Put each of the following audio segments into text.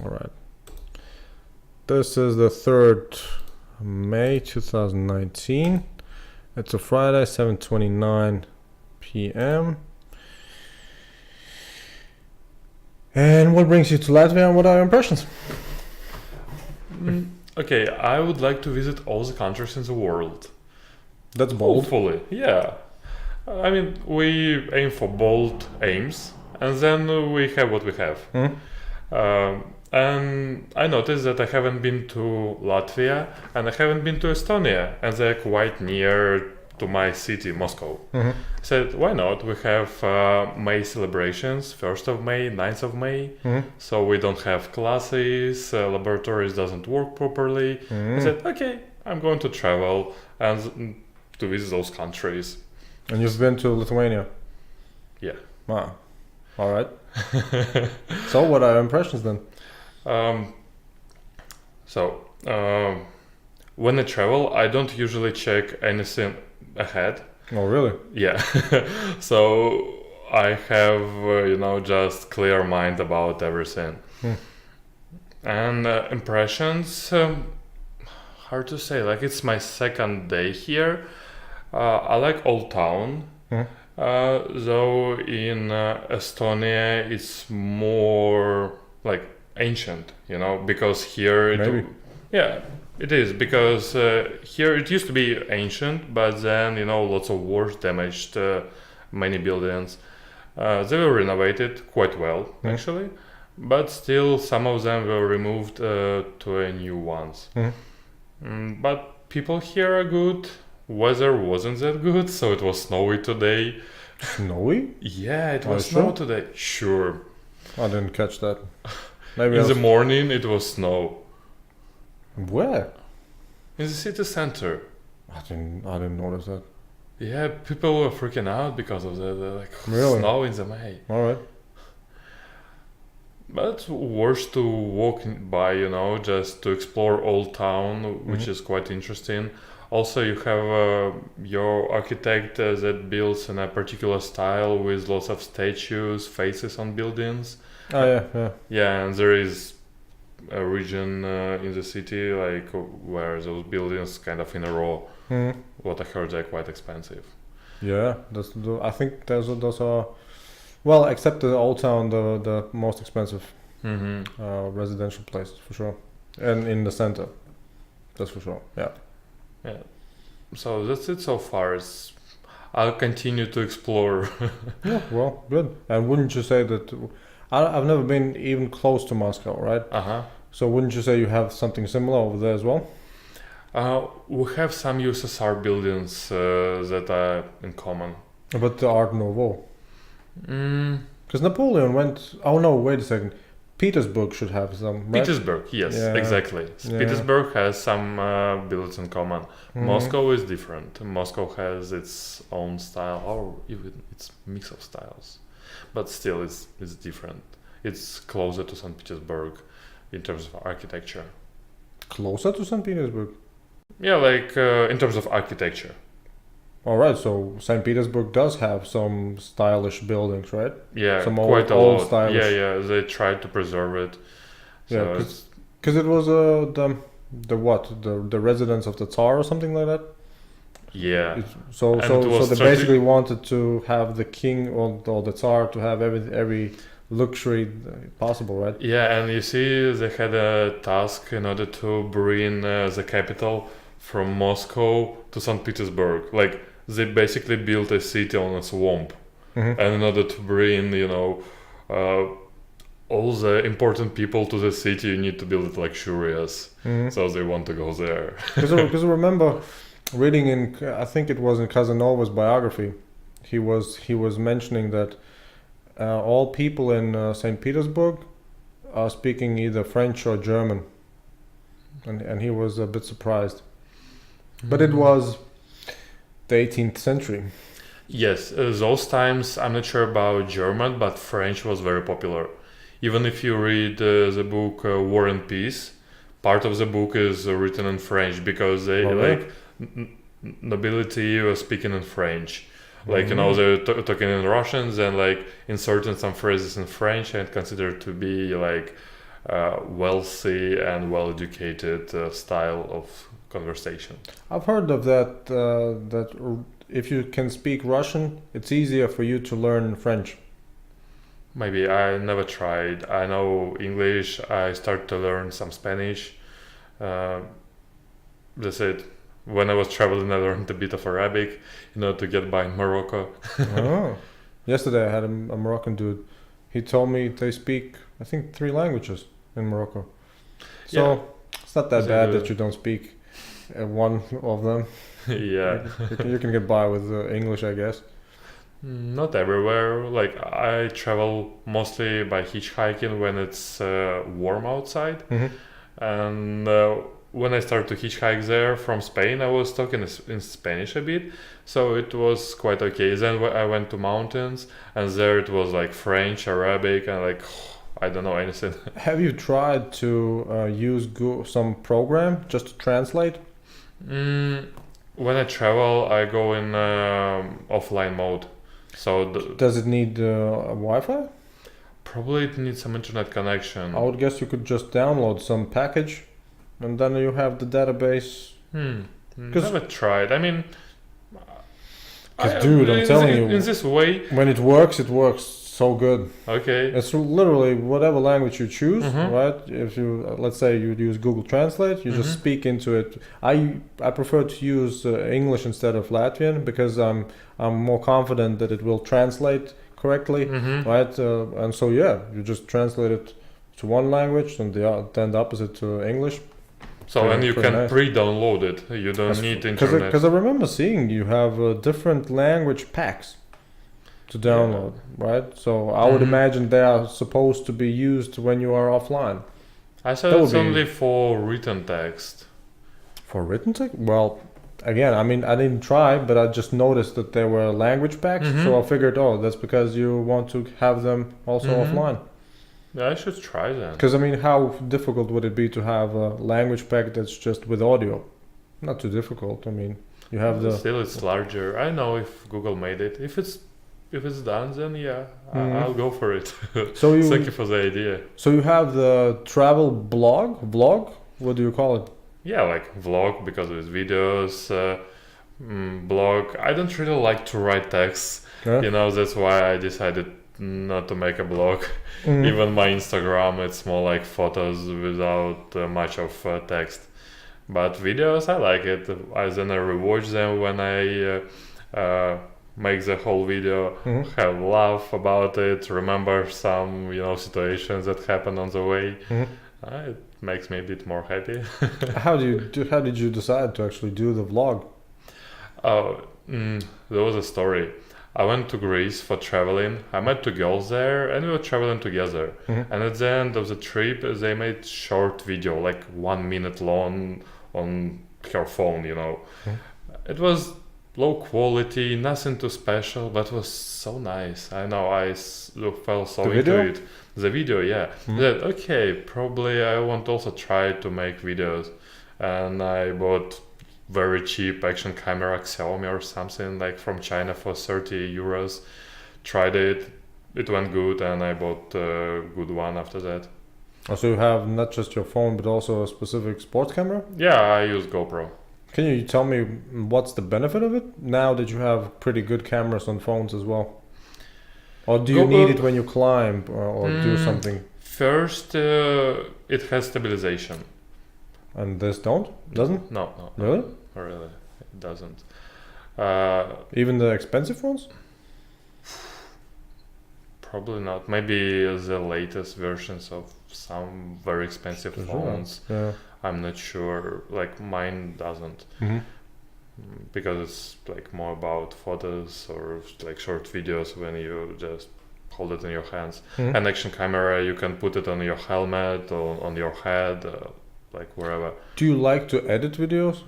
All right. This is the 3rd May 2019. It's a Friday, 7:29 p.m. And what brings you to Latvia and what are your impressions? Okay, I would like to visit all the countries in the world. That's bold. Hopefully, yeah. I mean, we aim for bold aims, and then we have what we have. And I noticed that I haven't been to Latvia and I haven't been to Estonia, and they're quite near to my city, Moscow. Mm-hmm. I said, why not? We have May celebrations, 1st of May, 9th of May, so we don't have classes, laboratories doesn't work properly. I said, okay, I'm going to travel and to visit those countries. And you've been to Lithuania? Yeah. Wow. All right. So what are your impressions then? When I travel, I don't usually check anything ahead. Oh, really? Yeah. So I have, just clear mind about everything. And impressions, hard to say. Like, it's my second day here. I like Old Town. Though in Estonia it's more like ancient, because here it is, because here it used to be ancient, but then lots of wars damaged many buildings. They were renovated quite well, actually, but still some of them were removed to a new ones. But people here are good. Weather wasn't that good, so it was snowy today. Snowy? Yeah, it was snow today. Sure. I didn't catch that. Maybe in the morning it was snow. Where? In the city center. I didn't notice that. Yeah, people were freaking out because of the really? Snow in the May. All right. But worth to walk by, just to explore Old Town, which is quite interesting. Also, you have your architect that builds in a particular style with lots of statues, faces on buildings. Oh, yeah. Yeah, and there is a region in the city where those buildings kind of in a row. What I heard, they're quite expensive. Yeah, I think those are, well, except the Old Town, the most expensive residential places for sure, and in the center, that's for sure. Yeah. So that's it so far. I'll continue to explore. Yeah, well, good. And wouldn't you say that I've never been even close to Moscow, right? So wouldn't you say you have something similar over there as well? We have some USSR buildings that are in common. But the Art Nouveau. Because Napoleon went. Oh no! Wait a second. Petersburg should have some. Right? Petersburg, yes, exactly. Yeah. Petersburg has some buildings in common. Moscow is different. Moscow has its own style, or even its mix of styles, but still, it's different. It's closer to St. Petersburg in terms of architecture. Closer to St. Petersburg? Yeah, in terms of architecture. All right, so St. Petersburg does have some stylish buildings, right? Yeah, some quite old a lot. Stylish. Yeah, they tried to preserve it. So because it was the residence of the Tsar or something like that. Yeah. So they basically wanted to have the king or the Tsar to have every luxury possible, right? Yeah, and you see, they had a task in order to bring the capital from Moscow to St. Petersburg. They basically built a city on a swamp, and in order to bring, all the important people to the city, you need to build it luxurious. So they want to go there. Because I remember reading in, I think it was in Casanova's biography, he was mentioning that all people in St. Petersburg are speaking either French or German, and he was a bit surprised. But it was the 18th century. Yes, those times I'm not sure about German, but French was very popular. Even if you read the book War and Peace, part of the book is written in French because they nobility was speaking in French. They're talking in Russians and inserting some phrases in French and considered to be wealthy and well-educated style of conversation. I've heard of that. If you can speak Russian, it's easier for you to learn French. Maybe I never tried. I know English. I started to learn some Spanish. Uh, that's it. When I was traveling, I learned a bit of Arabic, to get by in Morocco. Oh. Yesterday I had a Moroccan dude. He told me they speak, I think, 3 languages in Morocco. So it's not that bad that you don't speak one of them. Yeah. You can get by with English, I guess. Not everywhere. Like I travel mostly by hitchhiking when it's warm outside. And when I started to hitchhike there from Spain, I was talking in Spanish a bit, so it was quite okay. Then I went to mountains, and there it was like French, Arabic, and I don't know anything. Have you tried to use some program just to translate? When I travel, I go in offline mode. So does it need Wi-Fi? Probably it needs some internet connection. I would guess you could just download some package, and then you have the database. Never tried. I mean, dude, I'm telling you, in this way, when it works so good. Okay. It's literally whatever language you choose, right? If you, let's say you use Google Translate, you just speak into it. I prefer to use English instead of Latvian because I'm more confident that it will translate correctly, right? And so you just translate it to one language and then the opposite to English. So and you can pre-download it. You don't need internet. Because I remember seeing you have different language packs to download, right? So I would imagine they are supposed to be used when you are offline. I said it's only for written text. For written text? Well, again, I mean, I didn't try, but I just noticed that there were language packs, so I figured, that's because you want to have them also offline. Yeah, I should try that. Because, I mean, how difficult would it be to have a language pack that's just with audio? Not too difficult. I mean, you have Still, it's larger. I know if Google made it. If it's done, then I'll go for it. So thank you for the idea. So you have the travel vlog? What do you call it? Yeah, like vlog because it's videos, blog. I don't really like to write texts. That's why I decided not to make a blog. Even my Instagram, it's more like photos without much of text. But videos, I like it. Then I rewatch them when I make the whole video, have laugh about it, remember some situations that happened on the way. It makes me a bit more happy. How did you decide to actually do the vlog? There was a story. I went to Greece for traveling. I met 2 girls there and we were traveling together. And at the end of the trip, they made short video, like 1 minute long on her phone, It was low quality, nothing too special, but it was so nice. I know I fell so into it. The video, yeah. That, okay, probably I want to also try to make videos. And I bought very cheap action camera, Xiaomi or something like from China for 30 euros. Tried it, it went good, and I bought a good one after that. Oh, so you have not just your phone but also a specific sports camera? Yeah, I use GoPro. Can you tell me what's the benefit of it now that you have pretty good cameras on phones as well? Or do you need it when you climb or do something? First, it has stabilization. And this doesn't? No. Really? Really, it doesn't. Even the expensive ones? Probably not. Maybe the latest versions of some very expensive phones. Yeah. I'm not sure. Like mine doesn't. Because it's like more about photos or like short videos when you just hold it in your hands. An action camera, you can put it on your helmet or on your head. Like wherever. Do you like to edit videos?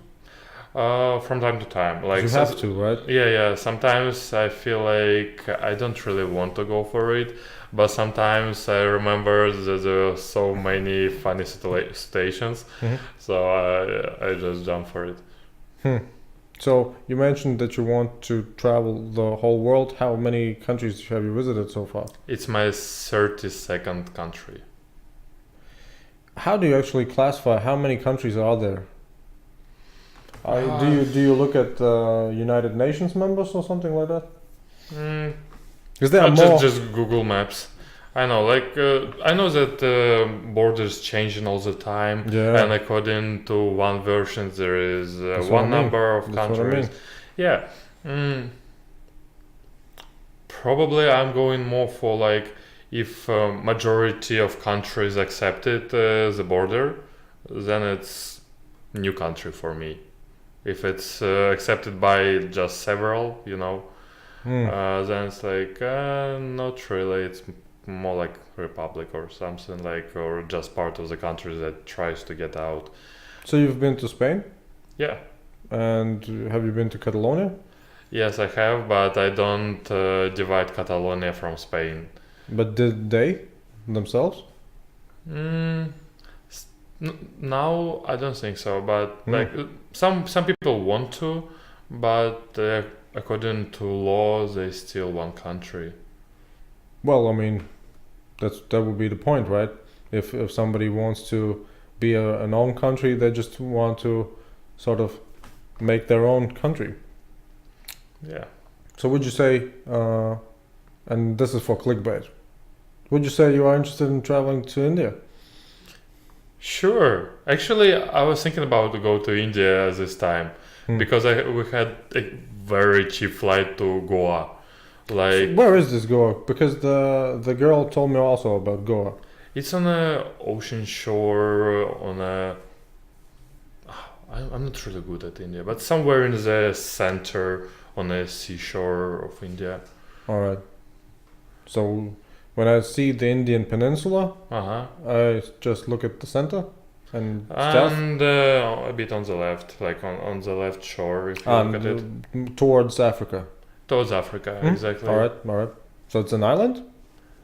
From time to time. Like you have to, right? Yeah. Sometimes I feel like I don't really want to go for it, but sometimes I remember that there are so many funny situations, so I just jump for it. So you mentioned that you want to travel the whole world. How many countries have you visited so far? It's my 32nd country. how do you actually classify how many countries are there? Do you look at United Nations members or something like that? Because there are more. Just Google Maps. I know, I know that borders changing all the time, Yeah. and according to one version, there is That's one what I mean. number of That's what I countries. mean. Yeah. Probably I'm going more for if majority of countries accepted the border, then it's new country for me. If it's accepted by just several, then it's not really. It's more like republic or something or just part of the country that tries to get out. So you've been to Spain? Yeah. And have you been to Catalonia? Yes, I have, but I don't divide Catalonia from Spain. But did they themselves? Now I don't think so, but some people want to, but according to law, they still one country. Well, I mean, that would be the point, right? If somebody wants to be an own country, they just want to sort of make their own country. Yeah. So would you say, and this is for clickbait, would you say you are interested in traveling to India? Sure. Actually, I was thinking about to go to India this time because we had a very cheap flight to Goa. Where is this Goa? Because the girl told me also about Goa. It's on a ocean shore on a. I'm not really good at India, but somewhere in the center on the seashore of India. All right. So when I see the Indian Peninsula, I just look at the center and a bit on the left, on the left shore. If you look at it towards Africa. Towards Africa, exactly. All right. So it's an island?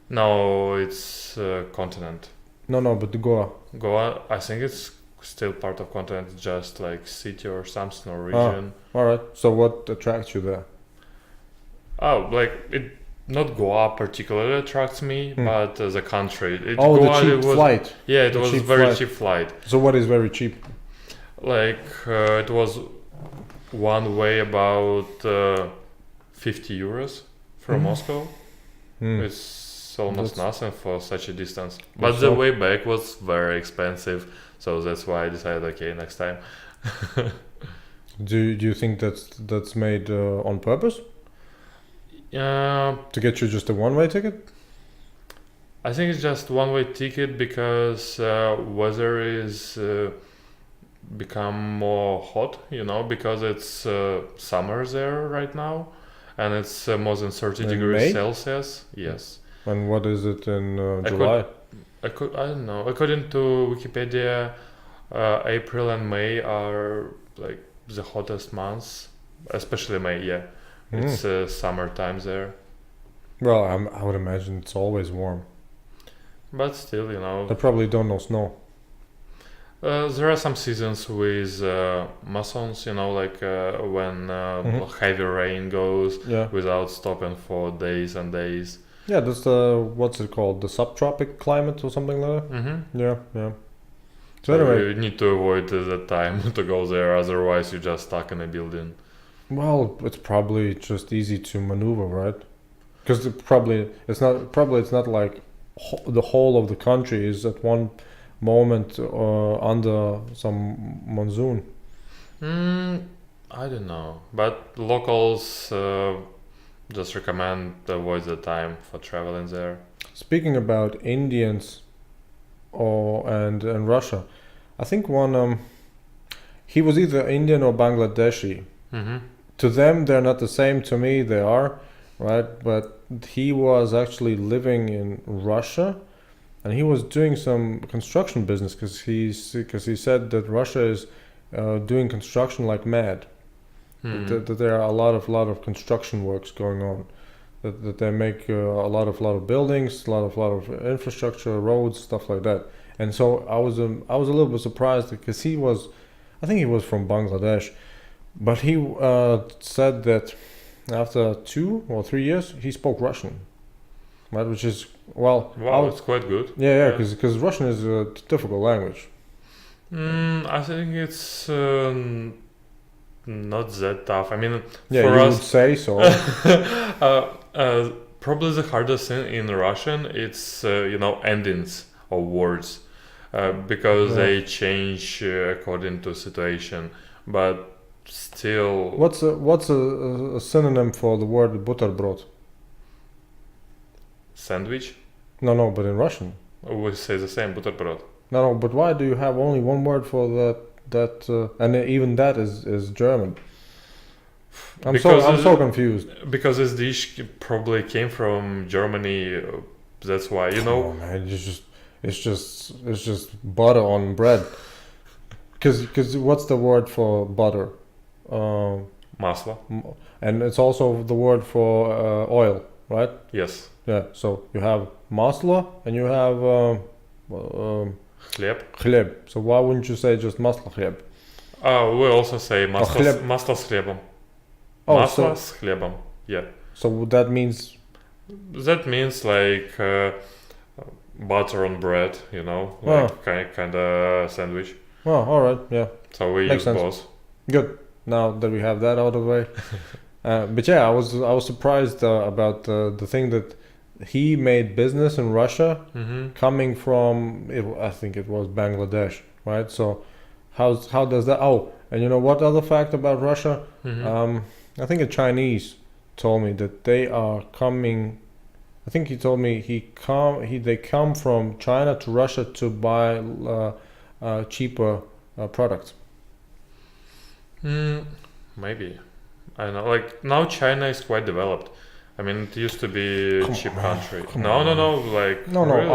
No, it's a continent. No, but the Goa. Goa, I think it's still part of continent, just city or something or region. All right. So what attracts you there? Oh, it not Goa particularly attracts me, but the country. The cheap flight. Yeah, it was very cheap flight. So what is very cheap? It was one way about 50 euros from Moscow. It's almost nothing for such a distance. But the way back was very expensive, so that's why I decided, okay, next time. Do you think that's made on purpose? To get you just a one-way ticket? I think it's just one-way ticket because weather is become more hot, because it's summer there right now, and it's more than 30 degrees Celsius. Yes. And what is it in July? I don't know. According to Wikipedia, April and May are the hottest months, especially May. Yeah. It's summertime there. Well, I would imagine it's always warm. But still, They probably don't know snow. There are some seasons with monsoons, when heavy rain goes without stopping for days and days. Yeah, that's what's it called? The subtropic climate or something like that? Yeah. So anyway, you need to avoid the time to go there, otherwise you're just stuck in a building. Well, it's probably just easy to maneuver, right? Because it's not like the whole of the country is at one moment under some monsoon. I don't know, but locals just recommend to avoid the time for traveling there. Speaking about Indians, and Russia, I think one he was either Indian or Bangladeshi. To them, they're not the same. To me, they are, right? But he was actually living in Russia, and he was doing some construction business because he said that Russia is doing construction like mad. That there are a lot of construction works going on. That they make a lot of buildings, a lot of infrastructure, roads, stuff like that. And so I was a little bit surprised because I think he was from Bangladesh. But he said that after 2 or 3 years, he spoke Russian, right? Which is Well, Wow, it's quite good. yeah, because Russian is a difficult language. I think it's not that tough. I mean, Yeah, for you us, would say so. probably the hardest thing in Russian it's endings of words because Yeah. they change according to situation. But still, What's a synonym for the word butterbrod? sandwich. No, but in Russian. We say the same, butterbrod. No, but why do you have only one word for that? And even that is German. I'm so confused. Because this dish probably came from Germany. That's why Oh man, it's just butter on bread. Because what's the word for butter? Um, Masla. and it's also the word for oil, right? Yes. Yeah. So you have maslo and you have Хлеб. хлеб. So why wouldn't you say just масло хлеб? We also say хлеб. масло с хлебом. Oh, Масло с хлебом. Yeah. so that means That means like butter on bread, like kind of sandwich. oh, all right, yeah, So we Makes use sense. both. good. Now that we have that out of the way, but yeah, I was surprised about the thing that he made business in Russia Mm-hmm. coming from I think it was Bangladesh, right? So how does that? Oh, and you know what other fact about Russia? Mm-hmm. I think a Chinese told me that they are coming. I think he told me they come from China to Russia to buy cheaper products. Maybe. I don't know. Like now, China is quite developed. I mean, it used to be a Come cheap on, country. come No. Like No, really?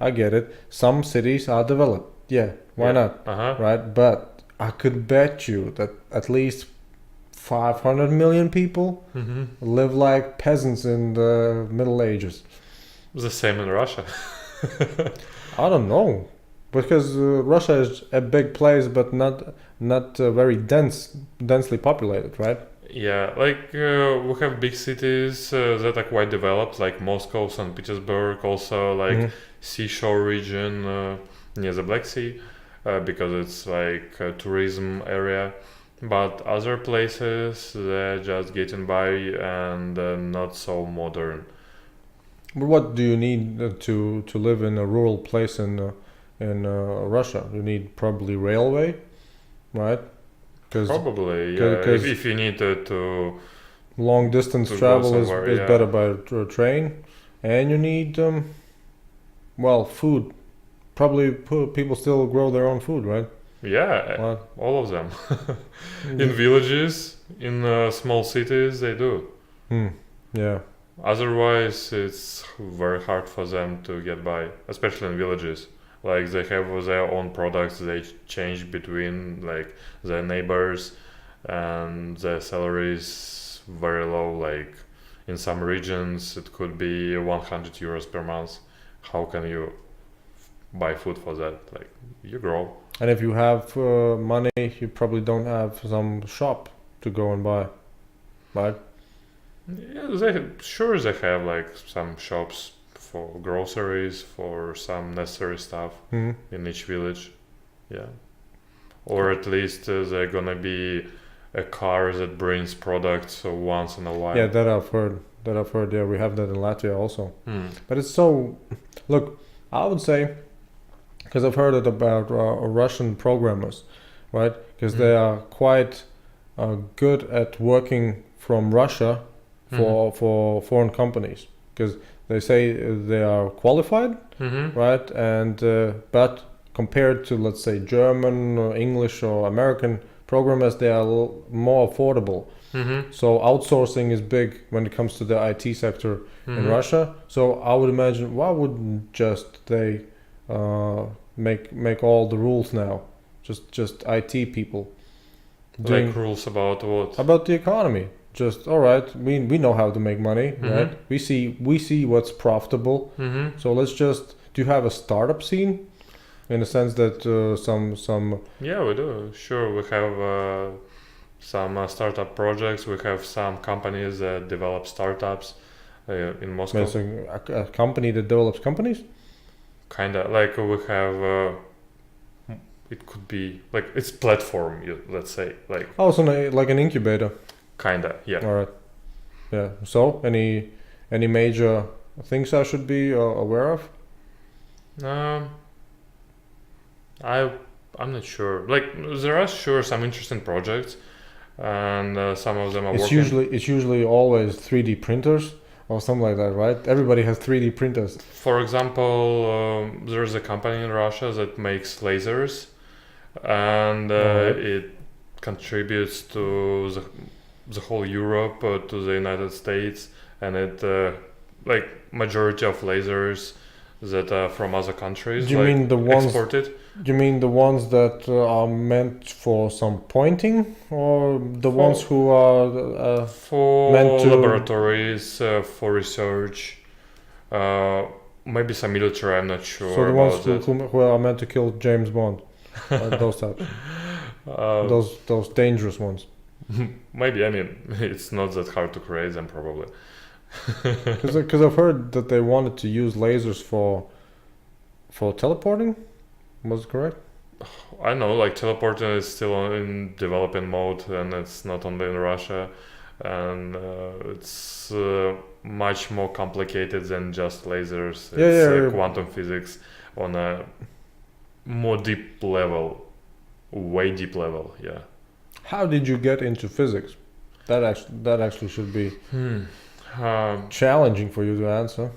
I get it. Some cities are developed. Yeah, why Yeah. not? Uh-huh. Right? But I could bet you that at least 500 million people Mm-hmm. live like peasants in the Middle Ages. The same in Russia. I don't know, because Russia is a big place, but not very densely populated, right? Yeah, like we have big cities that are quite developed, like Moscow, St. Petersburg, also like Mhm. seashore region near the Black Sea, because it's like a tourism area. But other places they're just getting by and not so modern. But what do you need to live in a rural place in Russia? You need probably railway, right? Because Probably, yeah. Because If you need to long distance to go travel somewhere, is yeah. better by train, and you need well, food. Probably people still grow their own food, right? yeah, What? all of them. In villages, in small cities, they do. Yeah. Otherwise, it's very hard for them to get by, especially in villages. Like they have their own products, they change between like their neighbors, and their salaries very low. Like in some regions, it could be 100 euros per month. How can you buy food for that? Like you grow. And if you have money, you probably don't have some shop to go and buy, right? Yeah, they have like some shops for groceries, for some necessary stuff Mhm. in each village. Yeah, or at least they're gonna be a car that brings products once in a while. Yeah, that I've heard. Yeah, we have that in Latvia also. Hmm. But it's so. Look, I would say, because I've heard it about Russian programmers, right? Because they are quite good at working from Russia for foreign companies. Because they say they are qualified, Mm-hmm. right? And but compared to, let's say, German or English or American programmers, they are more affordable. Mm-hmm. So outsourcing is big when it comes to the IT sector in Russia. So I would imagine, why wouldn't just they make all the rules now? Just IT people doing Like rules about what? about the economy. Just all right. We know how to make money, right? We see what's profitable. Mm-hmm. So let's just. Do you have a startup scene? In the sense that some Yeah, we do. Sure, we have some startup projects. We have some companies that develop startups. in Moscow. It's a company that develops companies. Kinda like we have. It could be like it's platform. Let's say like. Oh, so like an incubator. Kinda, yeah. All right. Yeah. So any major things I should be aware of? I'm not sure. Like there are sure some interesting projects, and some of them are It's working. usually always 3D printers or something like that, right? Everybody has 3D printers. For example, there's a company in Russia that makes lasers, and Alright. it contributes to the whole Europe, to the United States, and it like majority of lasers that are from other countries, Do you like mean the ones? exported. You mean the ones that are meant for some pointing, or the For- ones who are For meant to- laboratories, for research, maybe some military. I'm not sure so the about ones who are meant to kill James Bond, those types, that. those dangerous ones? Maybe. I mean, it's not that hard to create them, probably. Because I've heard that they wanted to use lasers for teleporting. Was it correct? I know, like teleporting is still in developing mode, and it's not only in Russia, and it's much more complicated than just lasers. It's Yeah. quantum physics on a more deep level, way deep level. Yeah. How did you get into physics? That actually should be challenging for you to answer.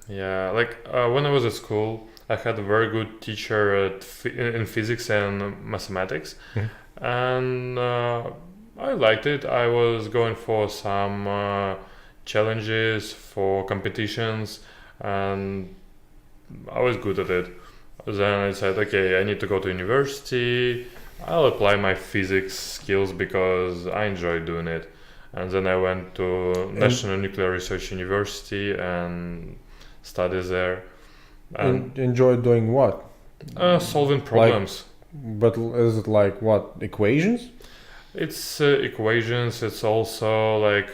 Yeah, like when I was at school, I had a very good teacher in physics and mathematics, Mhm. and I liked it. I was going for some challenges, for competitions, and I was good at it. Then I said, okay, I need to go to university. I'll apply my physics skills because I enjoy doing it. And then I went to National Nuclear Research University and studied there. And Enjoy doing what? solving problems. But is it like what, equations? It's equations. It's also like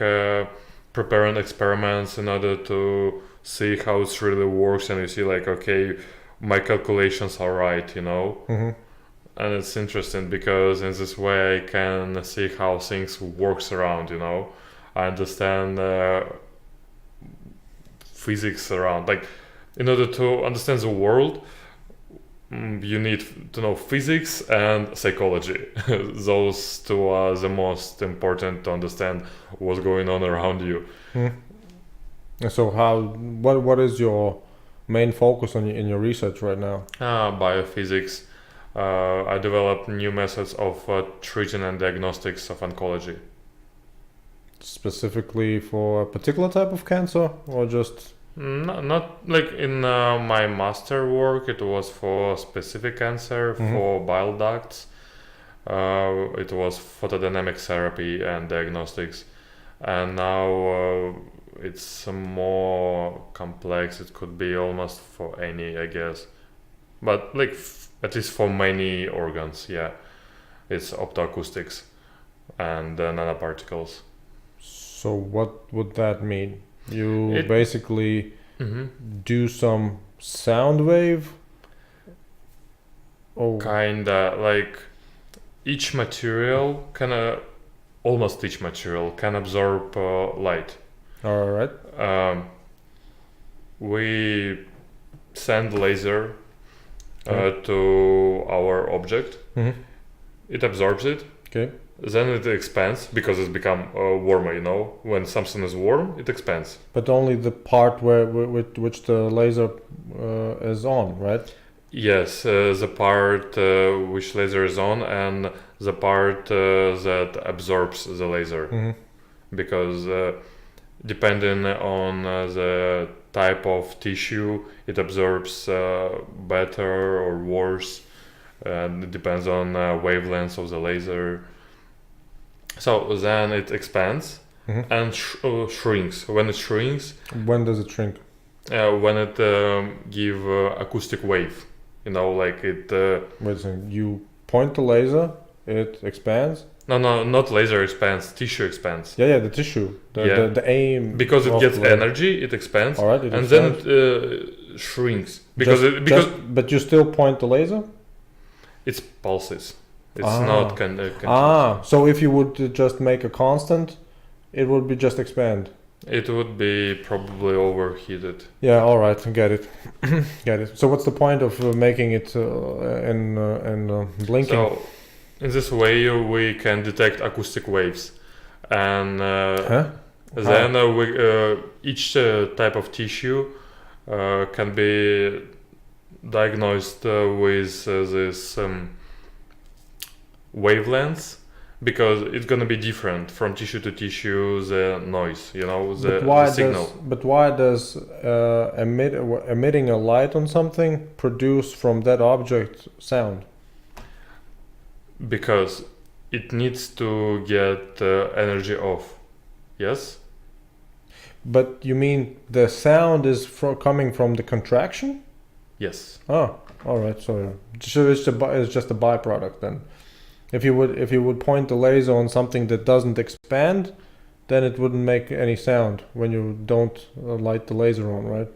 preparing experiments in order to see how it really works, and you see like, okay, my calculations are right, you know. Mm-hmm. And it's interesting because in this way I can see how things works around, you know. I understand physics around, like in order to understand the world, you need to know physics and psychology. Those two are the most important to understand what's going on around you. So what is your main focus in your research right now? Biophysics. I developed new methods of treating and diagnostics of oncology. Specifically for a particular type of cancer, or just? Not like in my master work, it was for specific cancer, for bile ducts. It was photodynamic therapy and diagnostics. And now it's more complex. It could be almost for any, I guess. But like at least for many organs, yeah. It's optoacoustics and nanoparticles. So what would that mean? You It- basically Mm-hmm. do some sound wave? Oh, Kinda like each material almost each material can absorb light. all right. We send laser to our object. Mm-hmm. It absorbs it. Okay. Then it expands because it's become warmer. You know, when something is warm, it expands. But only the part which the laser is on, right? Yes, the part which laser is on, and the part that absorbs the laser. Mm-hmm. Because depending on the type of tissue, it absorbs better or worse. And it depends on wavelengths of the laser. So then it expands and shrinks. When it shrinks, When does it shrink? when it give acoustic wave, you know, like it. Wait a second. You point the laser it expands. No, not laser expands, tissue expands. Yeah, the tissue, the aim. Because it of gets the- energy, it expands, All right, it and expands. then it shrinks because But you still point the laser. it's pulses. It's Ah. not continuous. So if you would just make a constant, it would be just expand. It would be probably overheated. Yeah, all right, get it, get it. So what's the point of making it and blinking? So in this way, we can detect acoustic waves, and then each type of tissue can be diagnosed with this wavelengths, because it's gonna be different from tissue to tissue, the noise, the signal. But why does emitting a light on something produce from that object sound? Because it needs to get energy off. Yes? But you mean the sound is coming from the contraction? Yes. Oh, all right. So it's just a byproduct then. If you would point the laser on something that doesn't expand, then it wouldn't make any sound when you don't light the laser on, right?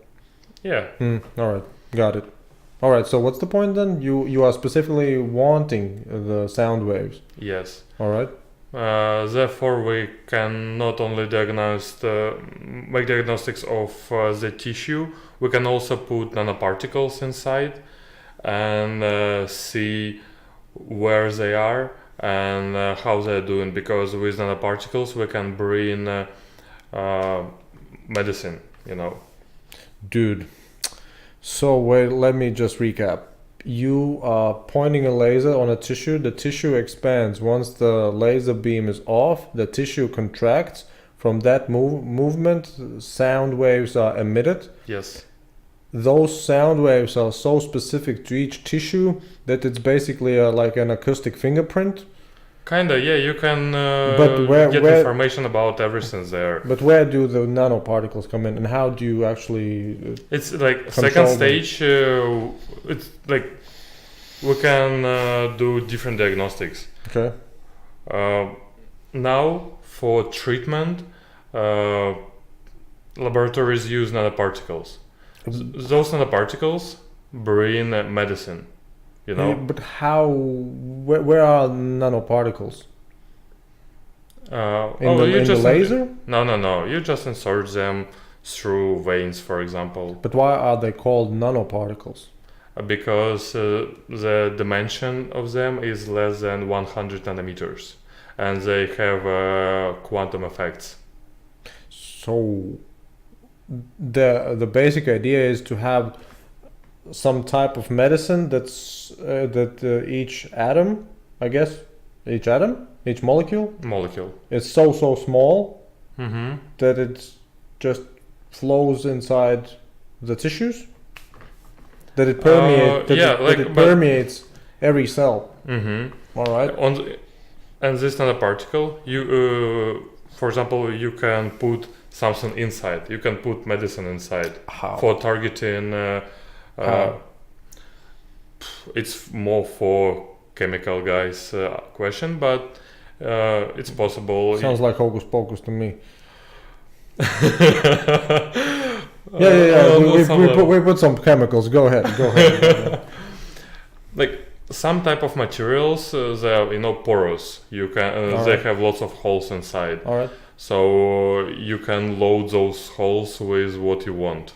Yeah. All right, got it. All right. So what's the point then? You are specifically wanting the sound waves. Yes. All right. Therefore, we can not only make diagnostics of the tissue, we can also put nanoparticles inside and see where they are and how they're doing. Because with nanoparticles, we can bring medicine, Dude. So wait, let me just recap. You are pointing a laser on a tissue, the tissue expands. Once the laser beam is off, the tissue contracts. From that movement, sound waves are emitted. Yes. Those sound waves are so specific to each tissue that it's basically like an acoustic fingerprint. Kinda, yeah, you can get information about everything there. But where do the nanoparticles come in, and how do you actually it's like second stage, it's like we can do different diagnostics. Okay. Now, for treatment, laboratories use nanoparticles. Those nanoparticles bring medicine. But how? Where are nanoparticles? In the laser? No. You just insert them through veins, for example. But why are they called nanoparticles? Because the dimension of them is less than 100 nanometers, and they have quantum effects. So the basic idea is to have some type of medicine that's each atom, I guess, each molecule is so small that it just flows inside the tissues, that it permeates every cell. All right. And this nanoparticle, for example, you can put something inside. You can put medicine inside. How? For targeting. It's more for chemical guys question, but it's possible. Sounds like hocus pocus to me. We put some chemicals. Go ahead. Like some type of materials, they are porous. You can they have lots of holes inside. All right. So you can load those holes with what you want.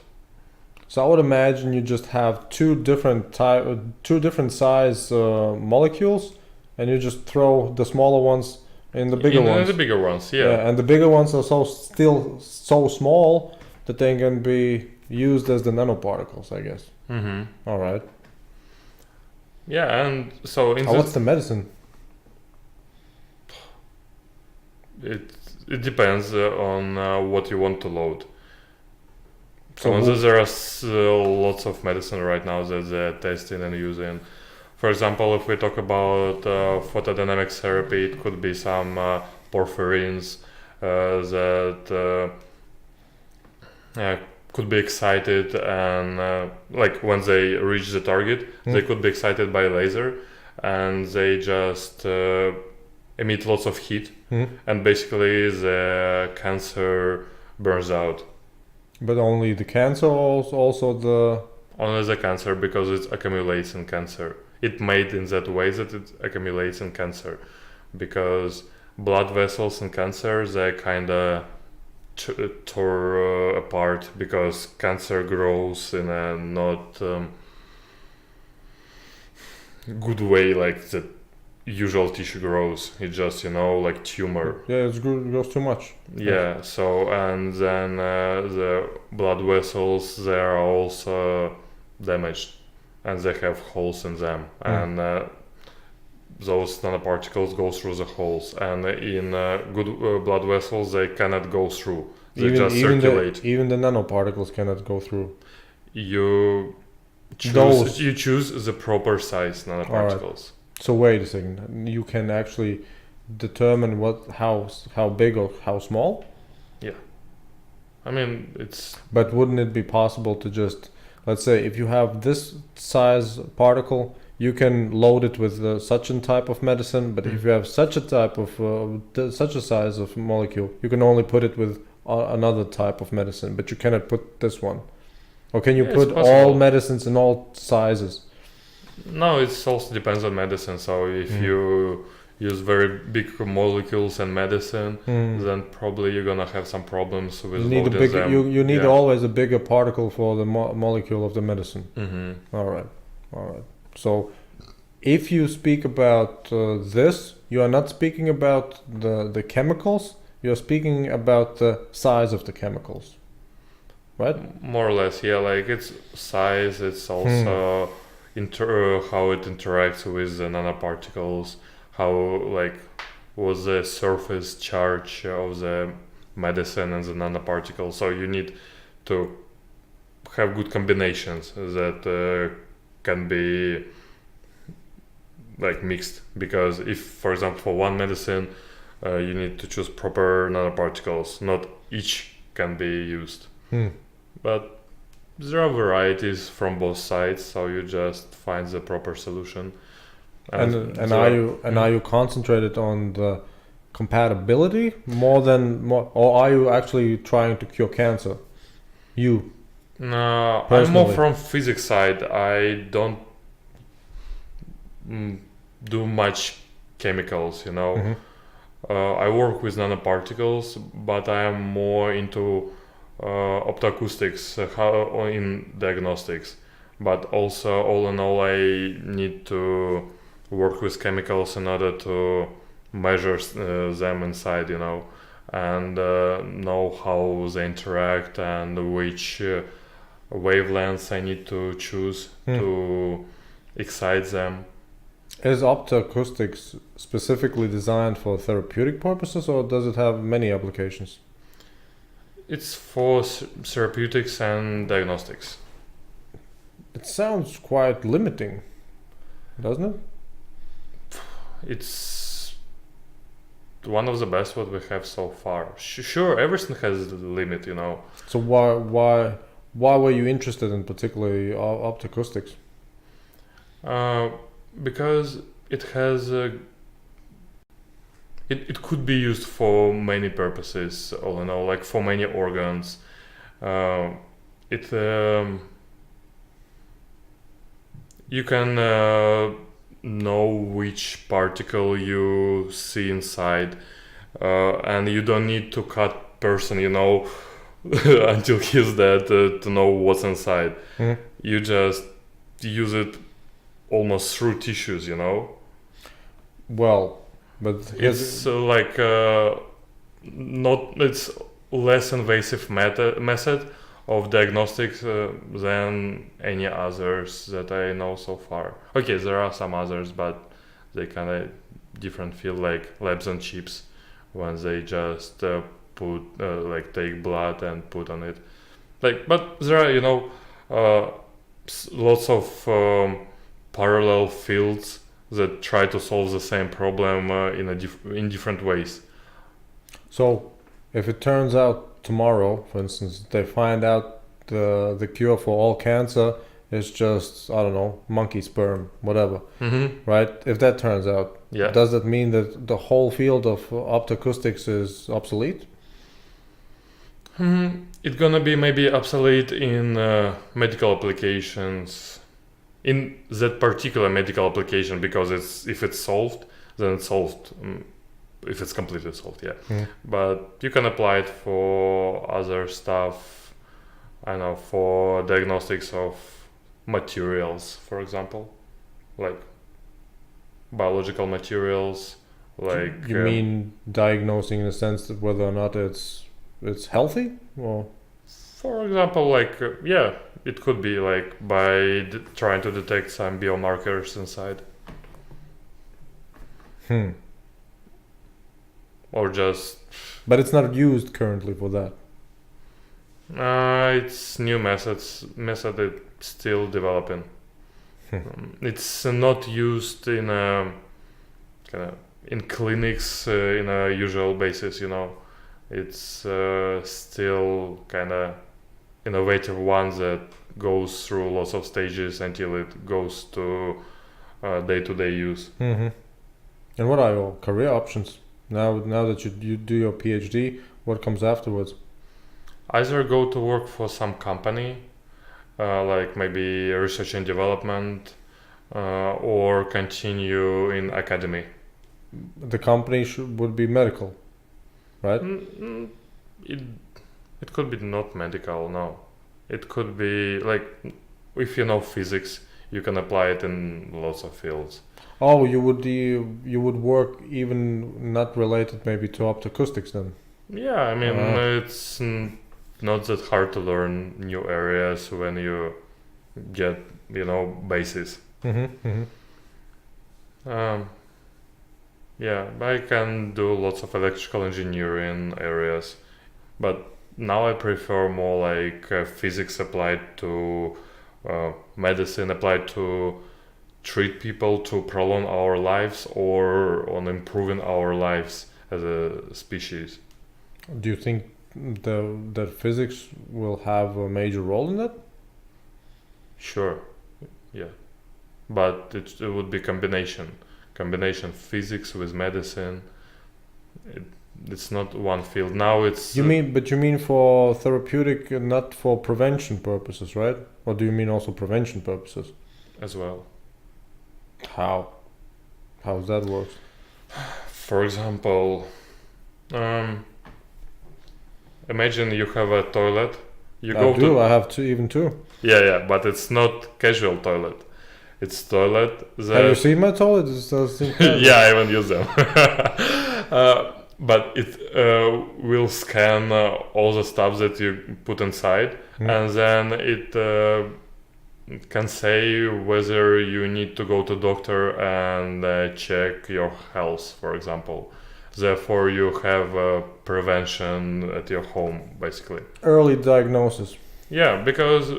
So I would imagine you just have two different size molecules, and you just throw the smaller ones in the bigger ones. The bigger ones, yeah. And the bigger ones are still so small that they can be used as the nanoparticles, I guess. All right. Yeah, and so what's the medicine? It depends on what you want to load. So there are lots of medicine right now that they're testing and using. For example, if we talk about photodynamic therapy, it could be some porphyrins that could be excited, and like when they reach the target, they could be excited by laser, and they just emit lots of heat, Hmm. and basically the cancer burns out. But only the cancer, or also the. Only the cancer, because it accumulates in cancer. It made in that way that it accumulates in cancer, because blood vessels in cancer, they kind of tore apart, because cancer grows in a not good way like the usual tissue grows. It just, like tumor. Yeah, it grows too much. Yeah, so and then the blood vessels, they are also damaged, and they have holes in them, and those nanoparticles go through the holes, and in good blood vessels they cannot go through. They just circulate. Even the nanoparticles cannot go through. You Those. choose the proper size nanoparticles. So wait a second. You can actually determine how big or how small. I mean, it's But wouldn't it be possible to just, let's say, if you have this size particle, you can load it with such a type of medicine. But if you have such a type of such a size of molecule, you can only put it with another type of medicine. But you cannot put this one. Or can you Yeah, put it's possible. all medicines in all sizes? No, it also depends on medicine. So if you use very big molecules and medicine, then probably you're gonna have some problems with You need a loading big. them. You need Yeah. always a bigger particle for the molecule of the medicine. All right. So, if you speak about this, you are not speaking about the chemicals. You are speaking about the size of the chemicals, right? More or less, yeah. Like its size, it's also how it interacts with the nanoparticles, how like was the surface charge of the medicine and the nanoparticles. So you need to have good combinations that can be like mixed, because if, for example, for one medicine you need to choose proper nanoparticles, not each can be used. But there are varieties from both sides, so you just find the proper solution. And are you concentrated on the compatibility more, or are you actually trying to cure cancer? You. No, I'm Personally. more from physics side. I don't do much chemicals, I work with nanoparticles, but I am more into optoacoustics, how in diagnostics. But also, all in all, I need to work with chemicals in order to measure them inside, and know how they interact and which wavelengths I need to choose to excite them. Is optoacoustics specifically designed for therapeutic purposes, or does it have many applications? It's for therapeutics and diagnostics. It sounds quite limiting, doesn't it? It's one of the best what we have so far. Sure, everything has a limit, So why were you interested in particularly optoacoustics? Because it has it could be used for many purposes, all in all, like for many organs. You can know which particle you see inside, and you don't need to cut person, until he's dead to know what's inside. You just use it almost through tissues, Well, but it's it's less invasive method of diagnostics than any others that I know so far. Okay, there are some others, but they kind of different field, like labs and chips, when they just put take blood and put on it. But there are lots of parallel fields that try to solve the same problem in different ways. So, if it turns out tomorrow, for instance, they find out the cure for all cancer, it's just, I don't know, monkey sperm, whatever, Mm-hmm. right? If that turns out, Yeah. does that mean that the whole field of optoacoustics is obsolete? It's gonna be maybe obsolete in medical applications, in that particular medical application, because if it's solved, then it's solved. If it's completely solved, yeah. But you can apply it for other stuff. I know, for diagnostics of materials, for example, like biological materials, like You mean diagnosing in the sense that whether or not it's healthy, or for example, like yeah, it could be like by trying to detect some biomarkers inside, or just but it's not used currently for that. it's new method it's still developing. It's not used in kind of in clinics in a usual basis, It's still kind of innovative one that goes through lots of stages until it goes to day-to-day use. And what are your career options now that you do your PhD? What comes afterwards? Either go to work for some company, like maybe research and development, or continue in academy. The company would be medical, right? It could be not medical, no. It could be like, if you know physics, you can apply it in lots of fields. Oh, you would work even not related maybe to optoacoustics then. Yeah, I mean, it's not that hard to learn new areas when you get, basis. Yeah, I can do lots of electrical engineering areas, but now I prefer more like physics applied to medicine, applied to treat people, to prolong our lives, or on improving our lives as a species. Do you think that physics will have a major role in that? Sure, yeah, but it would be combination physics with medicine. It's not one field now. It's you mean for therapeutic and not for prevention purposes, right? Or do you mean also prevention purposes as well? How does that work? For example, imagine you have a toilet. I have two. Yeah, but it's not casual toilet. It's toilet that... Have you seen my toilet? Yeah, I haven't used them. But it will scan all the stuff that you put inside, and then it can say whether you need to go to doctor and check your health, for example. Therefore, you have prevention at your home, basically. Early diagnosis. Yeah, because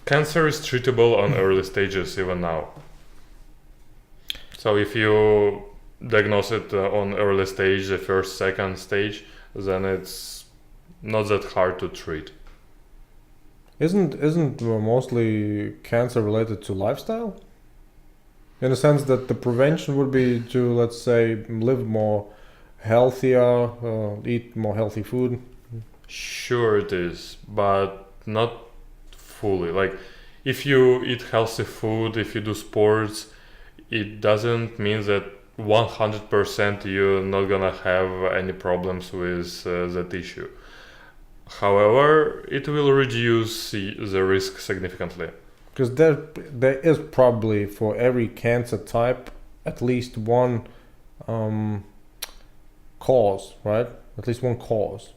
cancer is treatable on early stages even now. So if you diagnose it on early stage, the first, second stage, then it's not that hard to treat. Isn't mostly cancer related to lifestyle? In the sense that the prevention would be to, let's say, live more healthier, eat more healthy food. Sure it is, but not fully. Like, if you eat healthy food, if you do sports, it doesn't mean that 100% you're not gonna have any problems with that issue. However, it will reduce the risk significantly. Because there is probably for every cancer type at least one cause, right? At least one cause.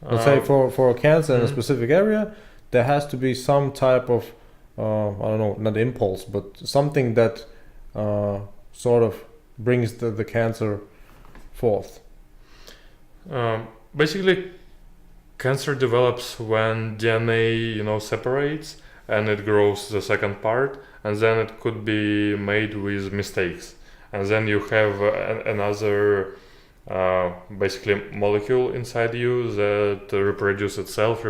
Let's say for a cancer in a specific area, there has to be some type of, I don't know, not impulse, but something that sort of brings the cancer forth. Basically, cancer develops when DNA, separates and it grows the second part, and then it could be made with mistakes. And then you have another basically molecule inside you that reproduce itself.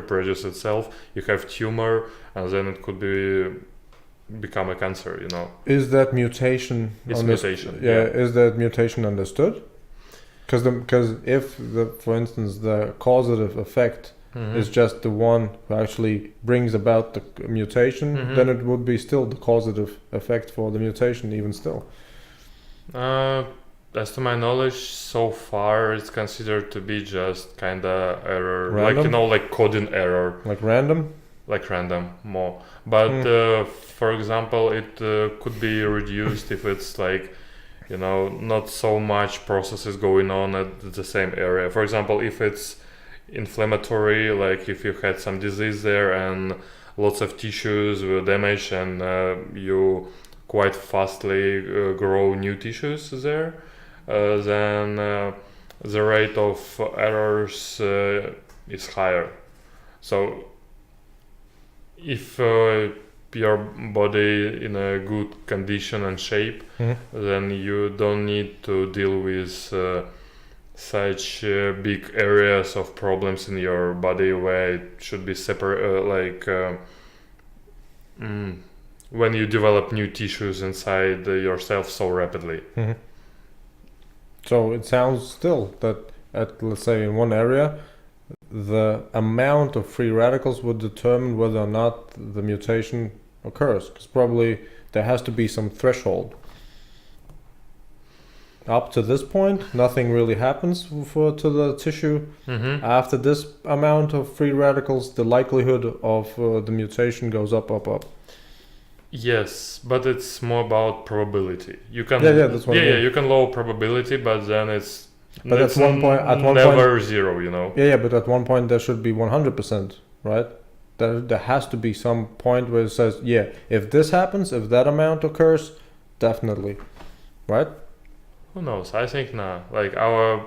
You have tumor, and then it could become a cancer. Is that mutation? It's mutation. Yeah, is that mutation understood? Because if for instance, the causative effect is just the one who actually brings about the mutation, then it would be still the causative effect for the mutation, even still. As to my knowledge, so far it's considered to be just kinda error, Random? like coding error, Like random? like random more. But for example, it could be reduced if it's like, not so much processes going on at the same area. For example, if it's inflammatory, like if you had some disease there and lots of tissues were damaged, and you quite fastly grow new tissues there, then the rate of errors is higher. So if your body in a good condition and shape, then you don't need to deal with such big areas of problems in your body where it should be separate, when you develop new tissues inside yourself so rapidly. So it sounds still that let's say in one area, the amount of free radicals would determine whether or not the mutation occurs, because probably there has to be some threshold. Up to this point, nothing really happens to the tissue. After this amount of free radicals, the likelihood of the mutation goes up. Yes, but it's more about probability. You can that's what I mean. you can lower probability, but then it's at one point, never zero. Yeah, but at one point there should be 100%, right? There has to be some point where it says, yeah, if this happens, if that amount occurs, definitely, right? Who knows? I think like our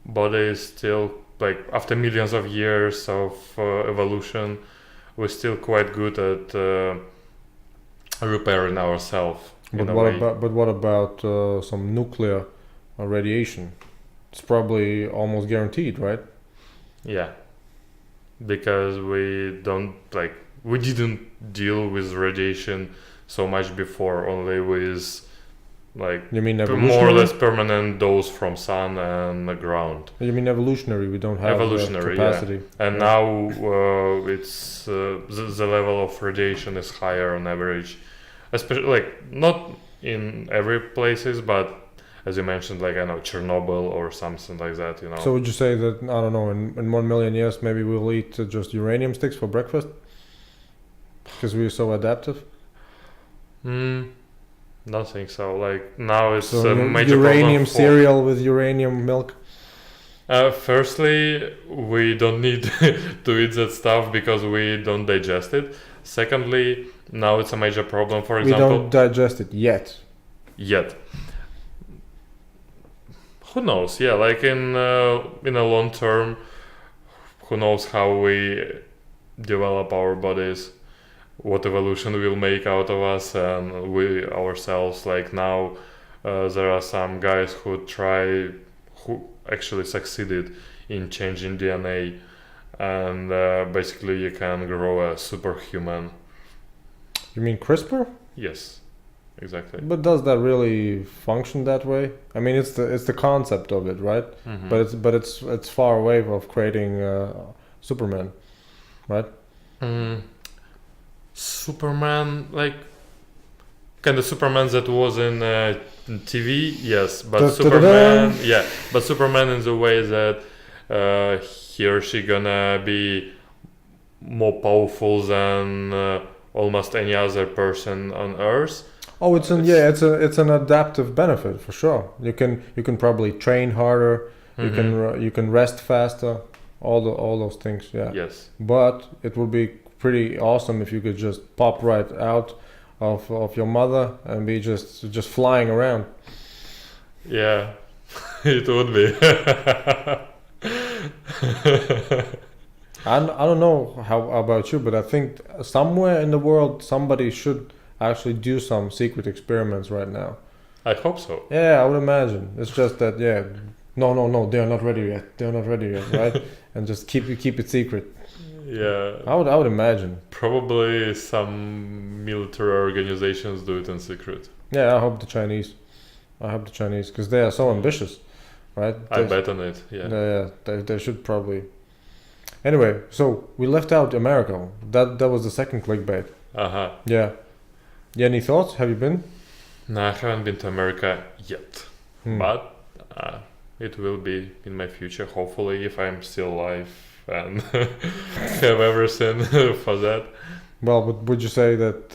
body is still, like, after millions of years of evolution, we're still quite good at repairing ourselves. But what about some nuclear radiation? It's probably almost guaranteed, right? Yeah, because we didn't deal with radiation so much before, only with like you mean more or less permanent dose from sun and the ground. You mean evolutionary? We don't have evolutionary capacity. Yeah. And now it's the level of radiation is higher on average, especially like not in every places, but as you mentioned, like I know Chernobyl or something like that. So would you say that, I don't know, in 1 million years maybe we'll eat just uranium sticks for breakfast because we're so adaptive? Don't think so. Like now it's so a major uranium problem cereal with uranium milk. Firstly, we don't need to eat that stuff because we don't digest it. Secondly, now it's a major problem. For example, we don't digest it yet. Who knows? Yeah, like in a long term, who knows how we develop our bodies, what evolution will make out of us and we ourselves. Like now, there are some guys who actually succeeded in changing DNA, and basically you can grow a superhuman. You mean CRISPR? Yes, exactly. But does that really function that way? I mean, it's the concept of it, right? But it's far away of creating Superman, right? Superman, like kind of Superman that was in TV, yes, but Superman, yeah, but Superman in the way that he or she gonna be more powerful than almost any other person on Earth. Oh, it's an adaptive benefit for sure. You can probably train harder. You can rest faster. All those things. Yeah. Yes. But it would be pretty awesome if you could just pop right out of your mother and be just flying around. Yeah, it would be. I don't know how about you, but I think somewhere in the world somebody should actually do some secret experiments right now. I hope so. Yeah, I would imagine. It's just that, No, they are not ready yet. They are not ready yet, right? And just keep it secret. Yeah, I would imagine. probably some military organizations do it in secret. Yeah, I hope the Chinese. Because they are so ambitious, right? I bet on it. Yeah. Yeah, they should probably. Anyway, so we left out America. That was the second clickbait. Uh-huh. Yeah. Yeah. Any thoughts? Have you been? No, I haven't been to America yet, Hmm. but it will be in my future, hopefully, if I'm still alive and have everything for that. Well, would you say that?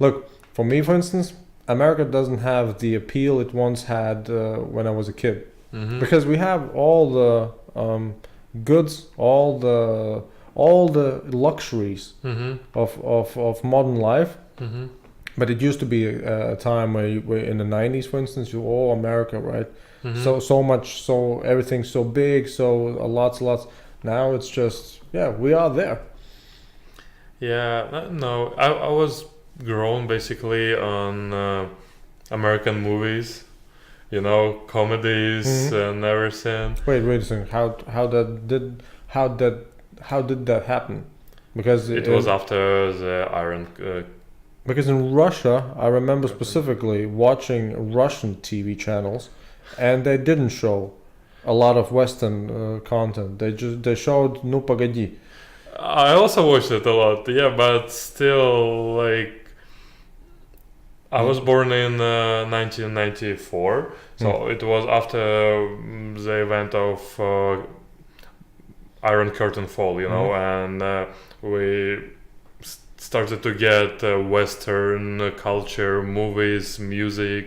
Look, for me, for instance, America doesn't have the appeal it once had when I was a kid, Mm-hmm. because we have all the goods, all the luxuries Mm-hmm. of modern life. Mm-hmm. But it used to be a time where in the 90s, for instance, America, right? Mm-hmm. So much, so everything's so big, so lots. Now it's just, yeah, we are there. Yeah, no, I was grown basically on American movies, comedies Mhm. and everything. Wait a second. How did that happen? Because It was after the Iron. because in Russia, I remember specifically watching Russian TV channels, and they didn't show a lot of Western content. They showed "Ну погоди." I also watched it a lot, yeah, but still, like, I was born in 1994, so it was after the event of Iron Curtain Fall, and we started to get Western culture, movies, music.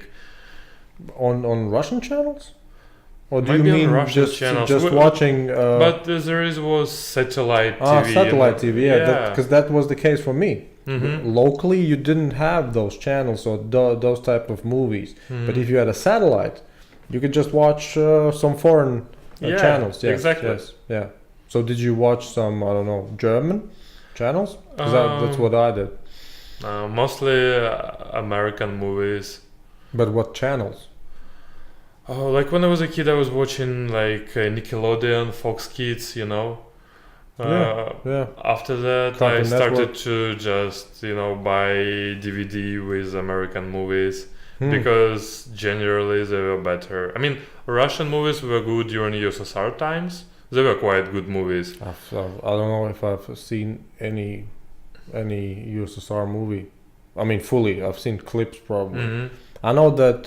On Russian channels, or do Maybe you on mean Russian channels. just watching? But there was satellite TV. Satellite TV, Yeah. because that was the case for me. Mm-hmm. Locally, you didn't have those channels or those type of movies. But if you had a satellite, you could just watch some foreign Yeah, channels. Yes, exactly. Yes, yeah. So did you watch some, I don't know, German channels? Because that's what I did. Mostly American movies. But what channels? Oh, like when I was a kid, I was watching like Nickelodeon, Fox Kids, Yeah. After that, I Cartoon started Network. to just, buy DVD with American movies Hmm. because generally they were better. I mean, Russian movies were good during USSR times. They were quite good movies. I don't know if I've seen any USSR movie. I mean, fully. I've seen clips probably. Hmm. I know that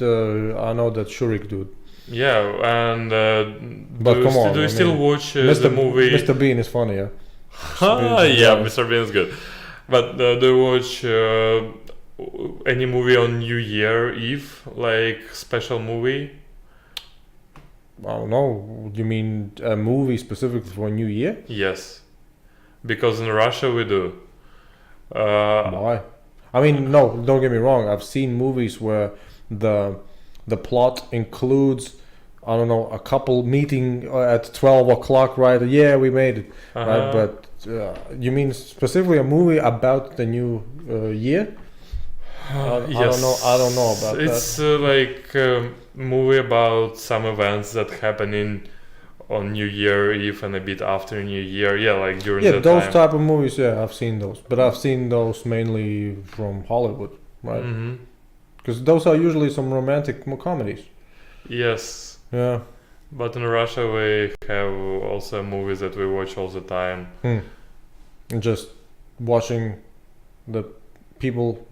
Shurik dude. Yeah, and But come on, do you I still mean, watch the movie? Mr. Bean is funny, yeah. Ah, Bean is yeah, nice. Mr. Bean is good. But do you watch any movie on New Year Eve, like special movie? I don't know. You mean a movie specifically for New Year? Yes, because in Russia we do. Why? I mean, no. Don't get me wrong. I've seen movies where the plot includes, I don't know, a couple meeting at 12 o'clock, right? Yeah, we made it, right? But you mean specifically a movie about the new year? Yes. I don't know about it's that. like a movie about some events that happen on New Year Eve and a bit after New Year. Yeah, like during Yeah, that those time. type of movies. Yeah, I've seen those, but I've seen those mainly from Hollywood, right? Hmm. Because those are usually some romantic comedies. Yes. Yeah. But in Russia, we have also movies that we watch all the time. And just watching the people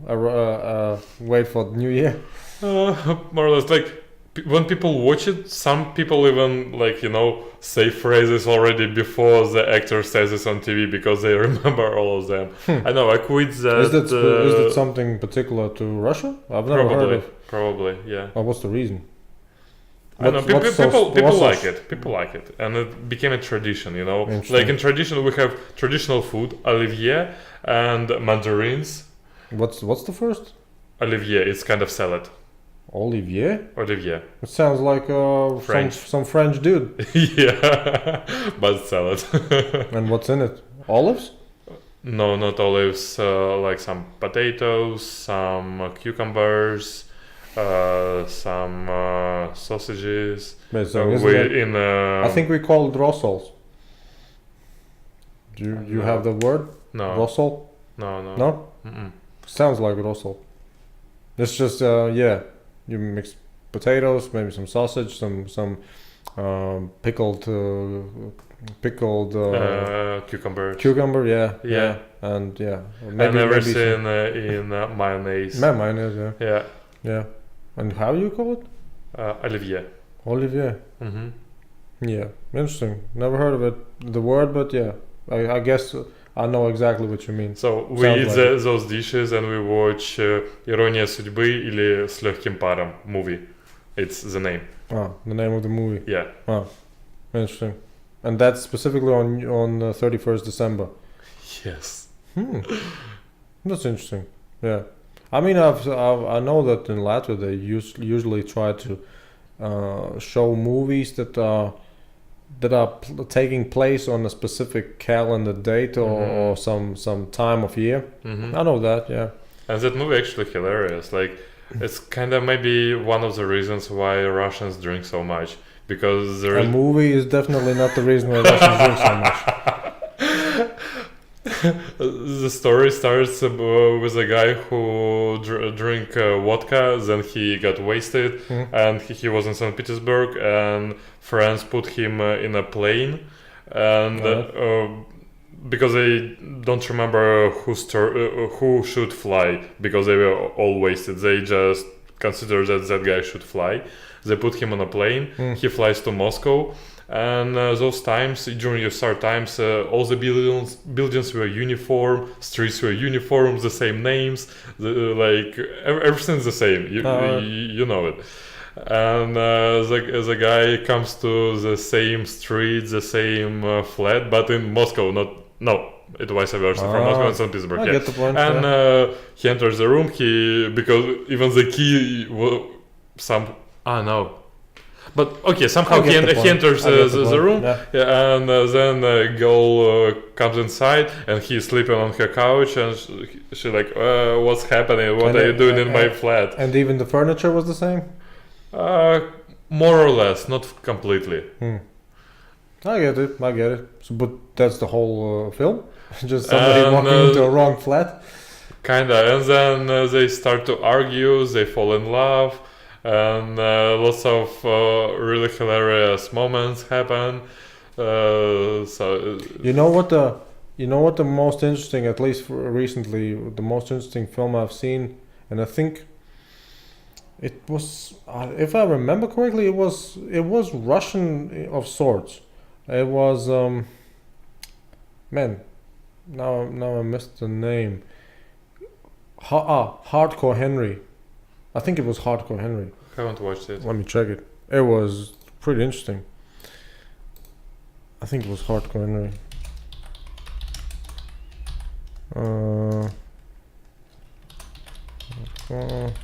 wait for the new year. More or less, like when people watch it, some people even say phrases already before the actor says it on TV because they remember all of them. I know. I quit that. Is that something particular to Russia? I've never heard of. Probably, yeah. What's the reason? I know What's so- people what's so- like it. People like it, and it became a tradition. Interesting. Like in tradition, we have traditional food, olivier and mandarins. What's the first? Olivier, it's kind of salad. Olivier? Olivier. It sounds like French. some French dude. Yeah, but salad. And what's in it? Olives? No, not olives. Like some potatoes, some cucumbers, some sausages. Wait, so isn't it- I think we call it rossols. Do you have the word no. rossol? No. No? Mm-mm. Sounds like rossol. It's just you mix potatoes, maybe some sausage, some pickled Cucumber. yeah, Yeah. and yeah, And everything in mayonnaise. mayonnaise, Yeah. yeah. And how you call it? Olivier. Olivier. Mm-hmm. Yeah, interesting. Never heard of it, the word, but yeah, I guess I know exactly what you mean. So we Sounds eat like those dishes and we watch Ирония судьбы или С легким паром movie. It's the name. Ah, the name of the movie. Yeah. Interesting. And that's specifically on 31st December. Yes. That's interesting. Yeah. I mean, I know that in Latvia they usually try to show movies that are taking place on a specific calendar date or some time of year. Mm-hmm. I know that, yeah. And that movie actually hilarious. Like, it's kind of maybe one of the reasons why Russians drink so much, because A movie is definitely not the reason why Russians drink so much. The story starts with a guy who drink vodka, then he got wasted, and he was in St. Petersburg, and friends put him in a plane, and because they don't remember who should fly, because they were all wasted, they just consider that guy should fly. They put him on a plane. He flies to Moscow. And those times, during your start times, all the buildings were uniform, streets were uniform, the same names, everything's the same. You know it. And the guy comes to the same street, the same flat, but in Moscow, it vice versa, from Moscow and St. Petersburg. I get the point, and he enters the room. Because even the key But okay, somehow he enters the room, and then a girl comes inside, and he's sleeping on her couch, and she's like, "What's happening? What are you doing in my flat?" And even the furniture was the same? More or less, not completely. I get it. So, but that's the whole film? Just somebody walking into a wrong flat? Kinda, and then they start to argue, they fall in love. And lots of really hilarious moments happen. You know what the most interesting, at least recently, the most interesting film I've seen, and I think it was, if I remember correctly, it was Russian of sorts. It was now I missed the name. Hardcore Henry. I think it was Hardcore Henry. I haven't watched it. Let me check it. It was pretty interesting. I think it was Hardcore Henry.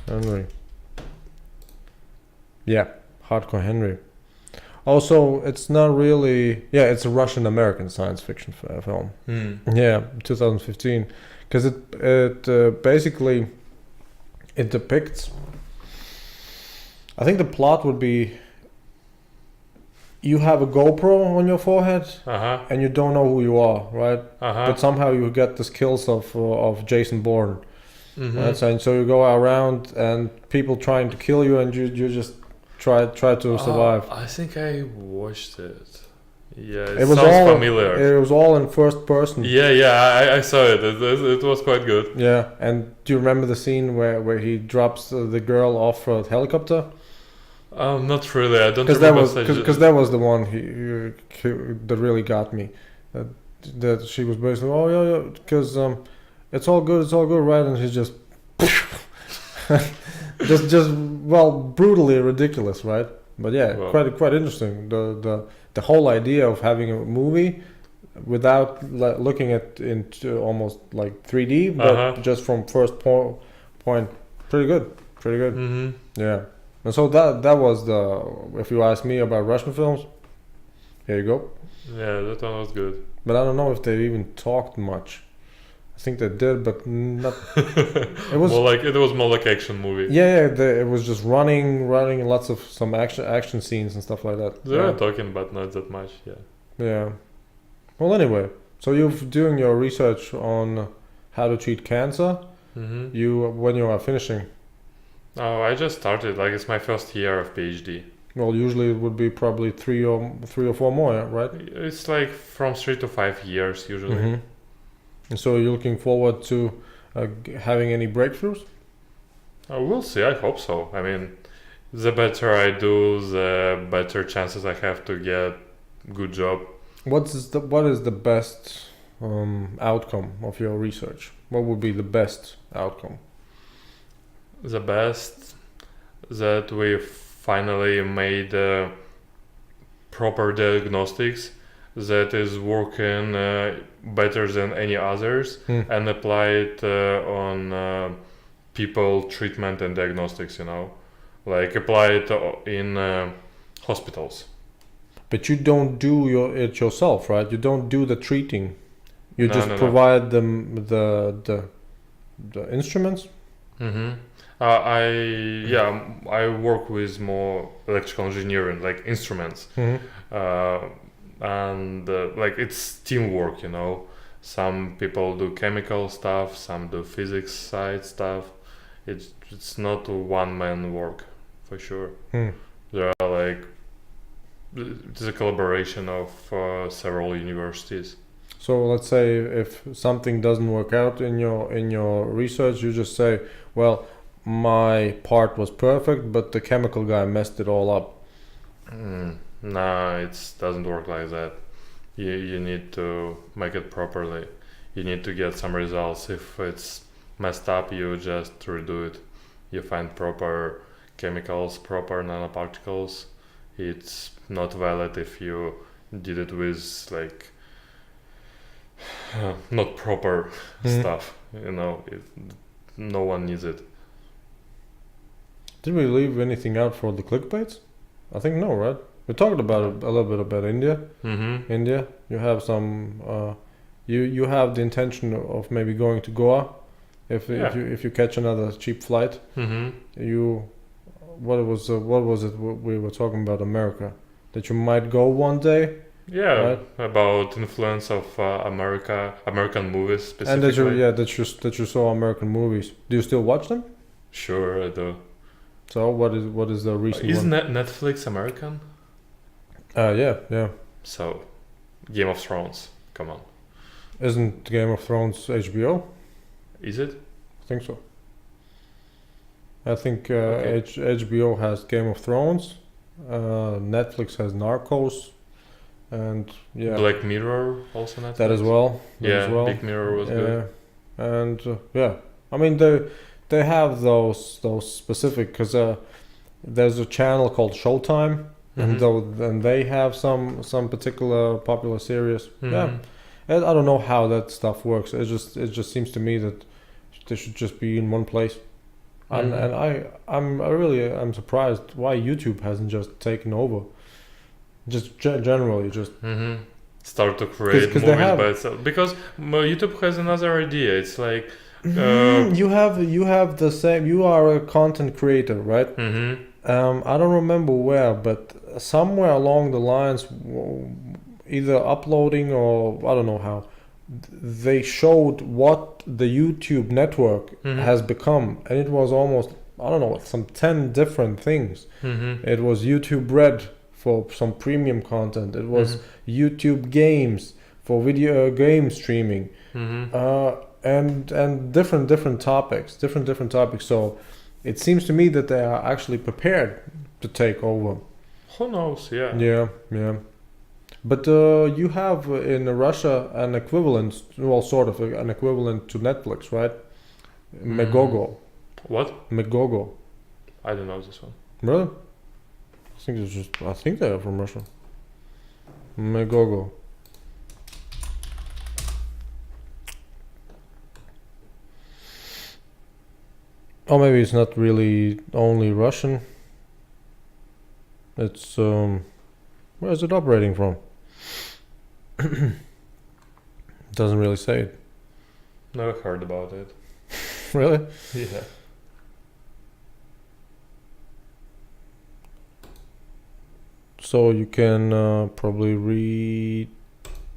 Henry. Yeah, Hardcore Henry. Also, it's not really... Yeah, it's a Russian-American science fiction film. Yeah, 2015. Because it basically... It depicts... I think the plot would be... You have a GoPro on your forehead, and you don't know who you are, right? But somehow you get the skills of Jason Bourne. Right? And so you go around and people trying to kill you, and you just try to survive. I think I watched it. Yeah, it was sounds all familiar. It was all in first person. Yeah, I saw it. It was quite good. Yeah, and do you remember the scene where he drops the girl off a helicopter? Not really. I don't remember. Because that was the one that really got me. That she was basically, oh yeah, because it's all good, right? And she's just, just brutally ridiculous, right? But yeah, quite interesting. The whole idea of having a movie without looking at into almost like 3D, but just from first point, pretty good. Yeah. And so that was if you ask me about Russian films, here you go. Yeah, that one was good. But I don't know if they even talked much. I think they did, but not. It was it was more like action movie. yeah. It was just running, lots of some action scenes and stuff like that. They were talking, but not that much. Yeah. Yeah. Well, anyway, so you're doing your research on how to treat cancer. When you are finishing. Oh, I just started. Like it's my first year of PhD. Well, usually it would be probably three or 4 more, right? It's like from 3 to 5 years usually. And so you're looking forward to having any breakthroughs? We'll see. I hope so. I mean, the better I do, the better chances I have to get good job. What is the best outcome of your research? What would be the best outcome? The best that we finally made proper diagnostics that is working better than any others and applied on people treatment and diagnostics, like applied in hospitals. But you don't do it yourself, right? You don't do the treating. You No, just no. provide them the instruments. I work with more electrical engineering, like instruments, and like it's teamwork. Some people do chemical stuff, some do physics side stuff. It's not one man work for sure. There are like it's a collaboration of several universities. So let's say if something doesn't work out in your research, you just say, well, my part was perfect, but the chemical guy messed it all up. No, it doesn't work like that. You need to make it properly. You need to get some results. If it's messed up, you just redo it. You find proper chemicals, proper nanoparticles. It's not valid if you did it with like not proper stuff. No one needs it. Did we leave anything out for the clickbaits? I think no, right? We talked about a little bit about India. India, you have some. You have the intention of maybe going to Goa, if you catch another cheap flight. What was it we were talking about America, that you might go one day. Yeah, right? About influence of American movies specifically. And that you saw American movies. Do you still watch them? Sure, I do. So what is the recent Isn't one? Netflix American? Yeah. So, Game of Thrones. Come on. Isn't Game of Thrones HBO? Is it? I think so. I think Okay. HBO has Game of Thrones, Netflix has Narcos, and Black Mirror also Netflix. that as well. Big Mirror was good. And I mean they have those specific, because there's a channel called Showtime, and they have some particular popular series. Yeah, and I don't know how that stuff works. It just seems to me that they should just be in one place. And I'm surprised why YouTube hasn't just taken over. Just generally, just start to create 'cause movies by itself, because YouTube has another idea. It's like you have the same. You are a content creator, right? I don't remember where, but somewhere along the lines, either uploading or I don't know how, they showed what the YouTube network has become, and it was almost, I don't know, some 10 different things. It was YouTube Red for some premium content. It was YouTube Games for video game streaming, and different topics. So it seems to me that they are actually prepared to take over. Who knows? Yeah. But you have in Russia an equivalent, well, sort of an equivalent to Netflix, right? Megogo. What? Megogo. I don't know this one. Really? I think they are from Russia. Megogo. Or maybe it's not really only Russian. It's where is it operating from? Doesn't really say it. Never heard about it. Really? Yeah. So you can probably read.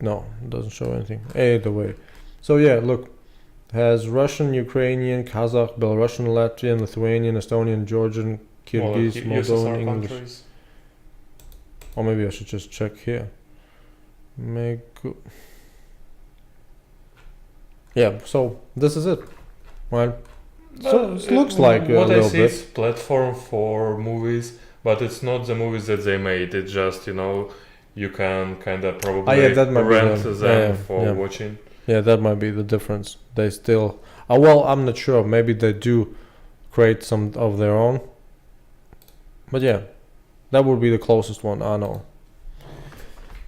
No, it doesn't show anything. Either way. So yeah, look. Has Russian, Ukrainian, Kazakh, Belarusian, Latvian, Lithuanian, Estonian, Georgian, Kyrgyz, Moldovan, English. Countries. Or maybe I should just check here. Yeah, so this is it. Right? So it looks like a what I little see bit. is platform for movies, but it's not the movies that they made. It's just you can kind of probably that might rent be them for watching. Yeah, that might be the difference. They still. Well, I'm not sure. Maybe they do create some of their own. But yeah, that would be the closest one I know.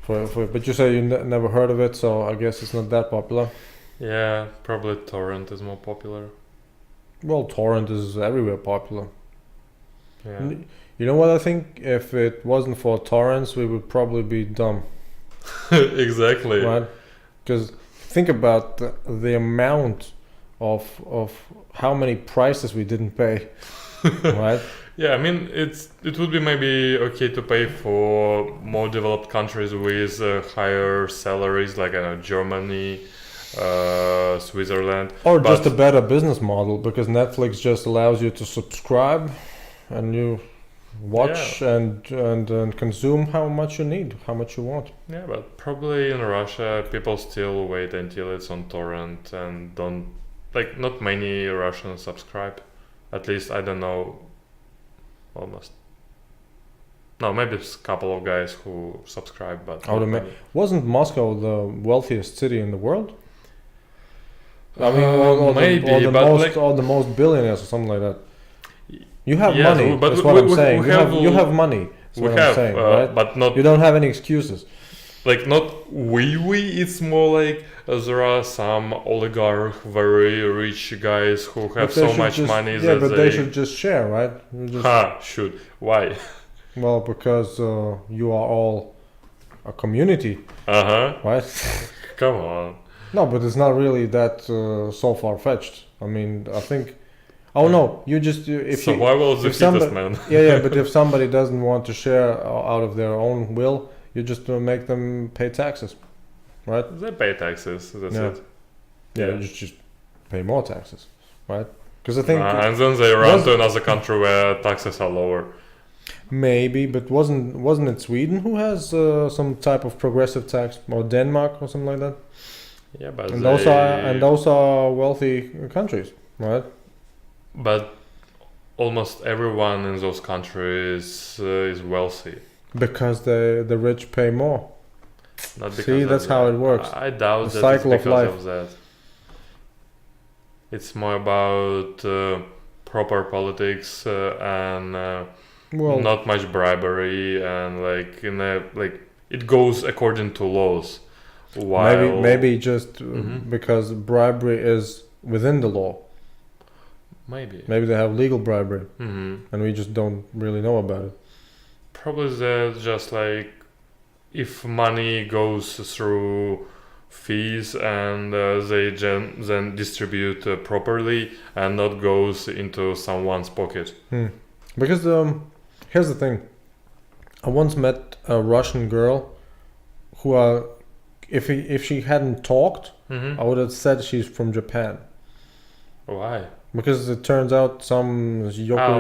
But you say you never heard of it, so I guess it's not that popular. Yeah, probably torrent is more popular. Well, torrent is everywhere popular. Yeah. You know what I think? If it wasn't for torrents, we would probably be dumb. Exactly. Right? Because think about the amount of how many prices we didn't pay. Right? Yeah, I mean it would be maybe okay to pay for more developed countries with higher salaries, like Germany, Switzerland, Or just a better business model, because Netflix just allows you to subscribe and you watch and consume how much you need, how much you want. Yeah, but probably in Russia people still wait until it's on torrent and don't, like, not many Russians subscribe. At least I don't know. Almost. No, maybe it's a couple of guys who subscribe, but wasn't Moscow the wealthiest city in the world? I mean, or the most billionaires or something like that. You have money. But that's what I'm saying. You have money. That's what I'm saying, right? But not. You don't have any excuses. Like not It's more like there are some oligarch, very rich guys who have so much money that they should just share, right? Should. Why? Well, because you are all a community. Right? Come on. No, but it's not really that so far-fetched. I mean, I think... Oh no, survival of the fittest, man. yeah, but if somebody doesn't want to share out of their own will, you just make them pay taxes, right? They pay taxes, that's it. Yeah, you just pay more taxes, right? Because I think... and then they run to another country where taxes are lower. Maybe, but wasn't it Sweden who has some type of progressive tax, or Denmark or something like that? Yeah, but those are wealthy countries, right? But almost everyone in those countries is wealthy. Because the rich pay more. Not because See, that's how it works. I doubt the that cycle it's because of life. of that. It's more about proper politics and not much bribery, and it goes according to laws. Maybe just because bribery is within the law. Maybe they have legal bribery, and we just don't really know about it. Probably that's just like if money goes through fees and they then distribute properly and not goes into someone's pocket. Because here's the thing. I once met a Russian girl who if she hadn't talked, I would have said she's from Japan. Why? Because it turns out some facial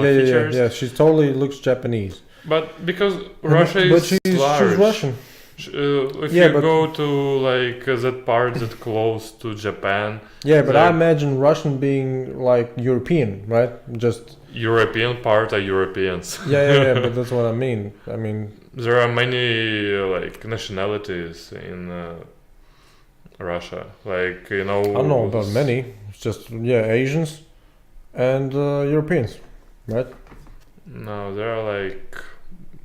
features. Yeah, she totally looks Japanese. But because Russia is she's Russian. If you go to that part that close to Japan. Yeah, but I imagine Russian being like European, right? Just European part are Europeans. Yeah, but that's what I mean. I mean, there are many nationalities in Russia. I don't know about many. It's just Asians and Europeans, right? No, there are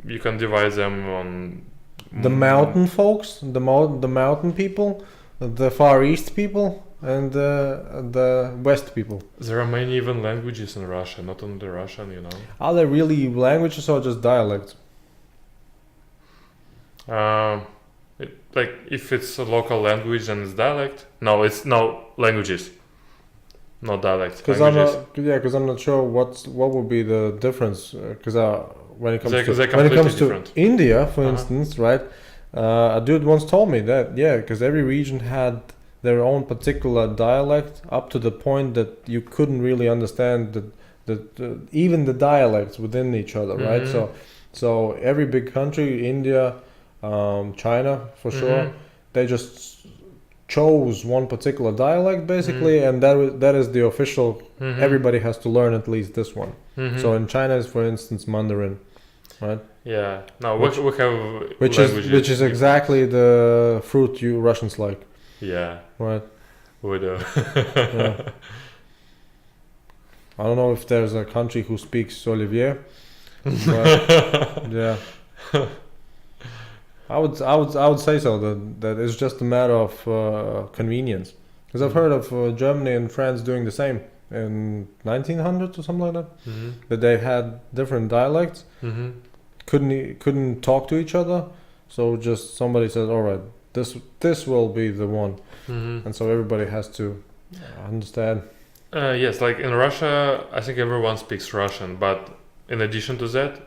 you can divide them on the mountain folks, the mountain people, the Far East people, and the West people. There are many even languages in Russia, not only Russian, Are there really languages or just dialects? Like if it's a local language and it's dialect. No, it's no languages, not dialect. Because I'm not sure what would be the difference. Because when it comes to different. India, for instance, right? A dude once told me that because every region had their own particular dialect up to the point that you couldn't really understand even the dialects within each other, right? So every big country, India, China for sure, they just chose one particular dialect basically, and that is the official. Everybody has to learn at least this one. So in China is, for instance, Mandarin, right? Yeah. No, we have which languages. is exactly the fruit you Russians like. Yeah. Right. We do. Yeah. I don't know if there's a country who speaks Olivier, but yeah. I would say so that it's just a matter of convenience, because I've heard of Germany and France doing the same in 1900s or something like that. That they had different dialects, couldn't talk to each other, so just somebody said, all right, this will be the one, and so everybody has to understand. Yes, like in Russia, I think everyone speaks Russian, but in addition to that,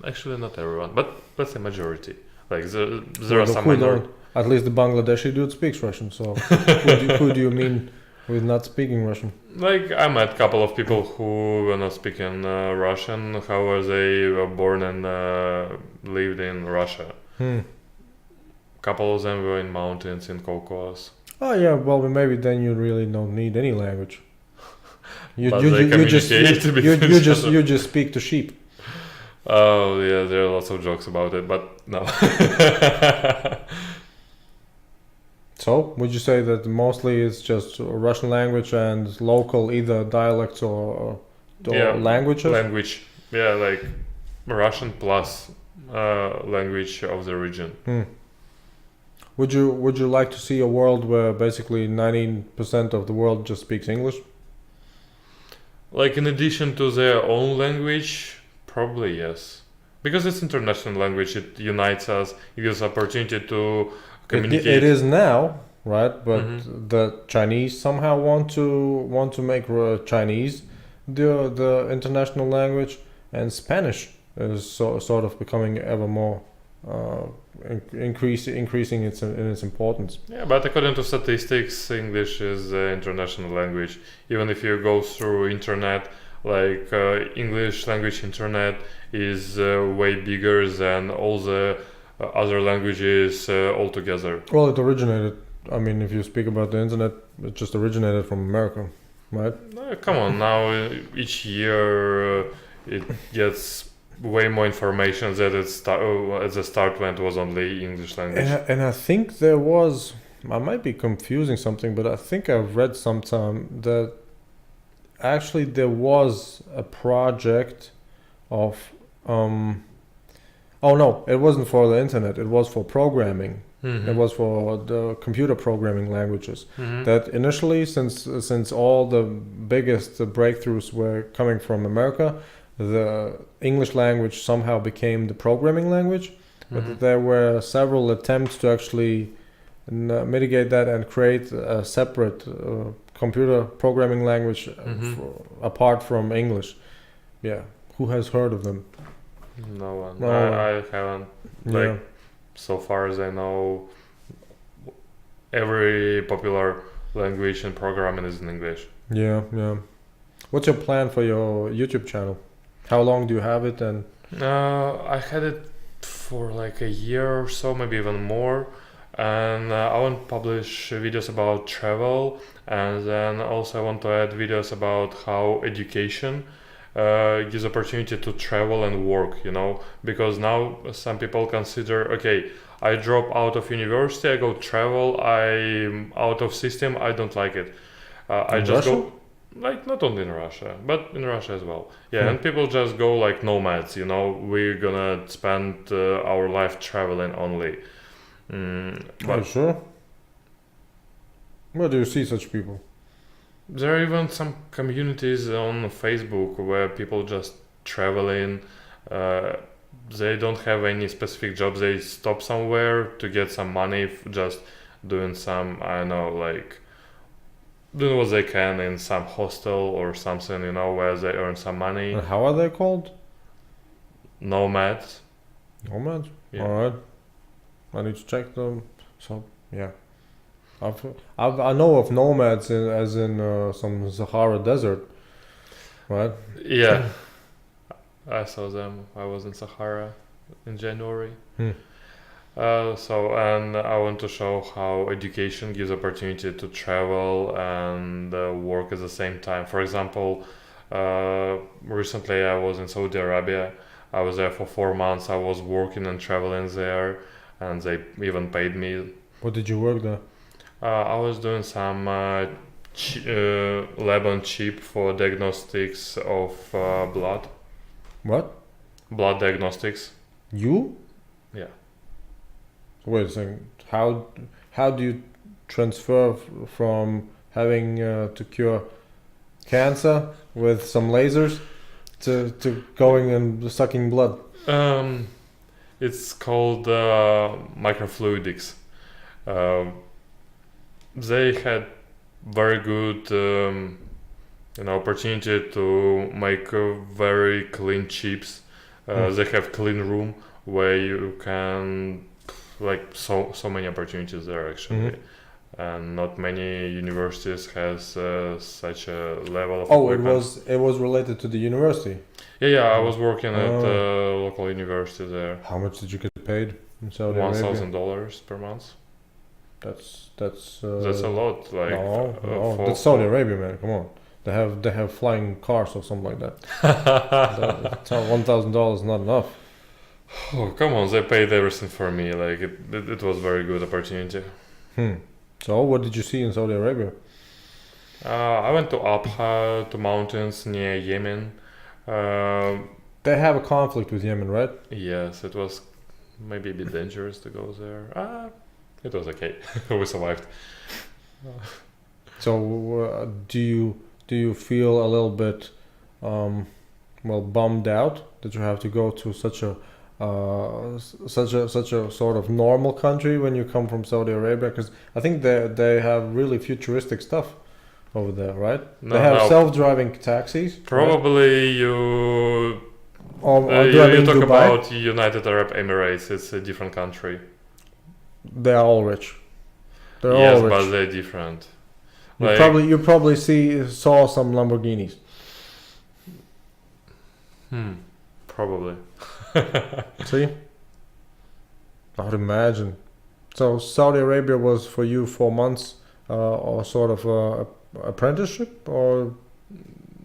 actually not everyone, but let's say majority. Like there are some minor. At least the Bangladeshi dude speaks Russian. So who do you mean with not speaking Russian? Like I met a couple of people who were not speaking Russian. However, they were born and lived in Russia. Couple of them were in mountains in Caucasus. Oh yeah, well maybe then you really don't need any language. You just speak to sheep. Oh yeah, there are lots of jokes about it, but no. So, would you say that mostly it's just Russian language and local either dialects or languages? Language, yeah, like Russian plus language of the region. Would you like to see a world where basically 19% of the world just speaks English? Like in addition to their own language? Probably yes, because it's international language. It unites us. It gives opportunity to communicate. It is now, right? But the Chinese somehow want to make Chinese the international language, and Spanish is sort of becoming ever more increasing in its importance. Yeah, but according to statistics, English is the international language. Even if you go through internet. Like English language internet is way bigger than all the other languages altogether. Well, it originated. I mean, if you speak about the internet, it just originated from America, right? Come on, now each year it gets way more information that at the start when it was only English language. And I think there was. I might be confusing something, but I think I've read sometime that. Actually, there was a project of oh no, it wasn't for the internet, it was for programming. It was for the computer programming languages. That initially, since all the biggest breakthroughs were coming from America, the English language somehow became the programming language. But there were several attempts to actually mitigate that and create a separate computer programming language apart from English. Yeah, who has heard of them? No one. I haven't. Like so far as I know, every popular language and programming is in English. Yeah. What's your plan for your YouTube channel? How long do you have it? And I had it for like a year or so, maybe even more. And I want to publish videos about travel, and then also I want to add videos about how education gives opportunity to travel and work, because now some people consider, okay, I drop out of university, I go travel, I'm out of system, I don't like it. I just Russia? go, like not only in Russia, but in Russia as well. Yeah, and people just go like nomads, we're gonna spend our life traveling only. Are you sure? Where do you see such people? There are even some communities on Facebook where people just traveling, they don't have any specific jobs. They stop somewhere to get some money, just doing some, I don't know, like doing what they can in some hostel or something, where they earn some money. And how are they called? Nomads. Nomads? Yeah. Alright. I need to check them. So, yeah. I know of nomads as in some Sahara desert, right? Yeah. I saw them. I was in Sahara in January. And I want to show how education gives opportunity to travel and work at the same time. For example, recently I was in Saudi Arabia. I was there for 4 months. I was working and traveling there, and they even paid me. What did you work there? I was doing some lab on chip for diagnostics of blood. What? Blood diagnostics. You? Yeah. Wait a second. How do you transfer from having to cure cancer with some lasers to going and sucking blood? It's called microfluidics. They had very good opportunity to make very clean chips. They have clean room where you can so many opportunities there actually. And not many universities has such a level of equipment. it was related to the university. Yeah, I was working at a local university there. How much did you get paid in Saudi Arabia? $1,000 per month. That's That's a lot. No, that's Saudi Arabia, man. Come on, they have flying cars or something like that. $1,000 not enough. Oh, come on, they paid everything for me. Like it was very good opportunity. So what did you see in Saudi Arabia? I went to Abha, to mountains near Yemen. They have a conflict with Yemen, right? Yes, it was maybe a bit dangerous to go there. It was okay. We survived. So do you feel a little bit bummed out that you have to go to such a sort of normal country when you come from Saudi Arabia? Because I think they have really futuristic stuff over there, right? They have self-driving taxis. Probably right? you. You talk Dubai? about United Arab Emirates. It's a different country. They are all rich. They're yes, all rich. But they're different. You probably saw some Lamborghinis. Probably. See? I would imagine. So Saudi Arabia was for you 4 months or sort of apprenticeship or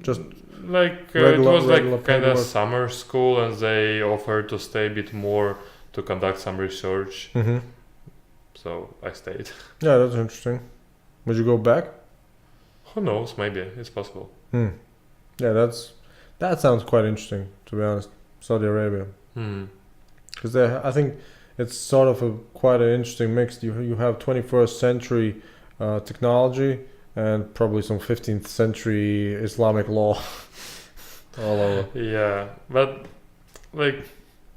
just it was like kind of summer school, and they offered to stay a bit more to conduct some research. So I stayed. Yeah, that's interesting. Would you go back? Who knows? Maybe it's possible. Yeah, that sounds quite interesting, to be honest. Saudi Arabia, because I think it's sort of quite an interesting mix. You have 21st century technology and probably some 15th century Islamic law all over. Yeah, but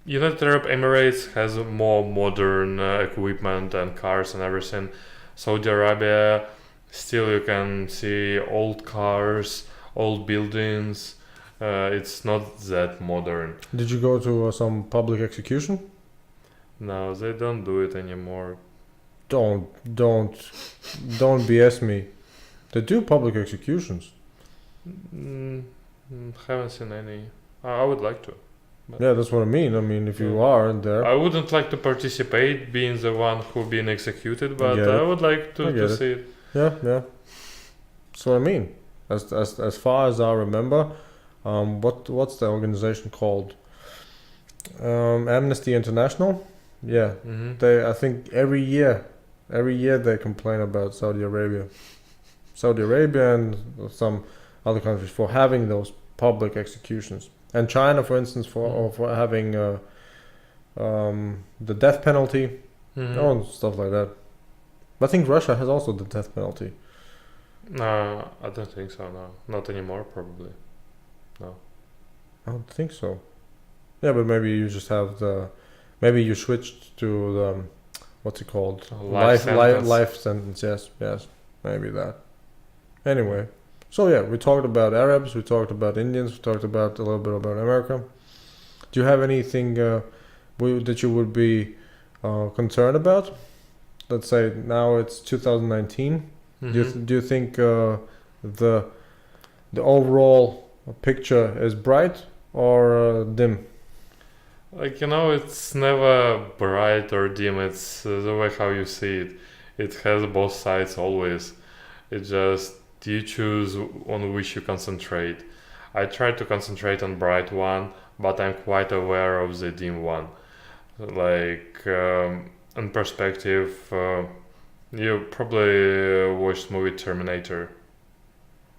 United Arab Emirates has more modern equipment and cars and everything. Saudi Arabia, still you can see old cars, old buildings. It's not that modern. Did you go to some public execution? No, they don't do it anymore. Don't BS me. They do public executions. Haven't seen any. I would like to. Yeah, that's what I mean. I mean, if you are there, I wouldn't like to participate, being the one who been executed, but I would like to see it. Yeah. That's what I mean. As far as I remember, what's the organization called? Amnesty International. Yeah, I think every year they complain about Saudi Arabia and some other countries for having those public executions. And China, for instance, for having the death penalty, and stuff like that. But I think Russia has also the death penalty. No, I don't think so. No, not anymore. Probably. No. I don't think so. Yeah, but maybe you just have the. Maybe you switched to the. What's it called? Life sentence. Yes, yes. Maybe that. Anyway, so yeah, we talked about Arabs, we talked about Indians, we talked about a little bit about America. Do you have anything that you would be concerned about? Let's say now it's 2019. Do you think the overall picture is bright or dim? Like, it's never bright or dim. It's the way how you see it. It has both sides always. It just you choose on which you concentrate. I try to concentrate on bright one, but I'm quite aware of the dim one. Like, in perspective, you probably watched movie Terminator.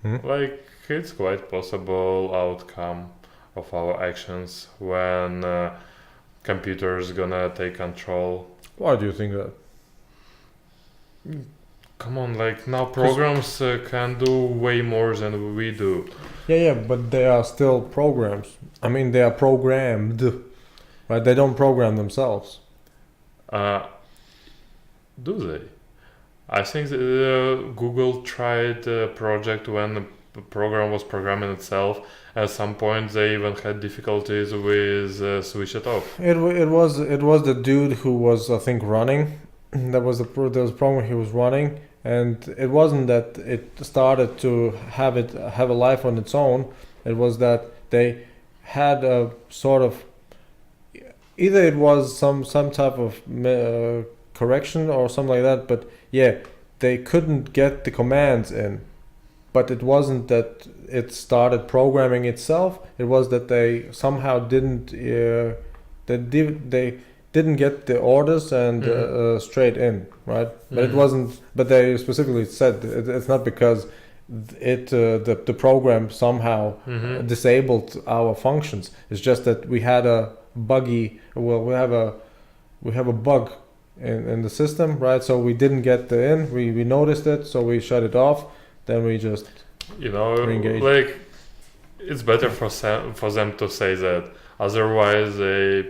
Like, it's quite possible outcome of our actions when computers gonna take control. Why do you think that? Come on, like now programs can do way more than we do. Yeah, but they are still programs. I mean, they are programmed, right? They don't program themselves. Do they? I think Google tried a project when the program was programming itself. At some point, they even had difficulties with switch it off. It was the dude who was, I think, running. There was a problem he was running, and it wasn't that it started to have a life on its own. It was that they had a sort of either it was some type of correction or something like that. But yeah, they couldn't get the commands in. But it wasn't that it started programming itself. It was that they somehow didn't they didn't get the orders and straight in, right? But it wasn't. But they specifically said it's not because the program somehow disabled our functions. It's just that we had a buggy. Well, we have a bug in the system, right? So we didn't get the in. We noticed it, so we shut it off. Then we just re-engage. Like it's better for them to say that. Otherwise,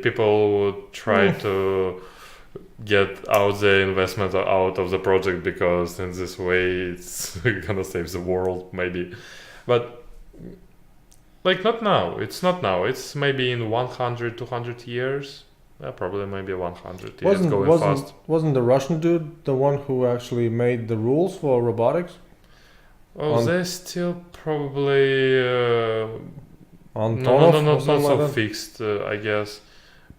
people would try to get out the investment out of the project because in this way it's gonna save the world maybe. But like not now. It's not now. It's maybe in 100, 200 years. Probably maybe 100 years going fast. Wasn't the Russian dude the one who actually made the rules for robotics? Oh, they're still probably not so fixed. I guess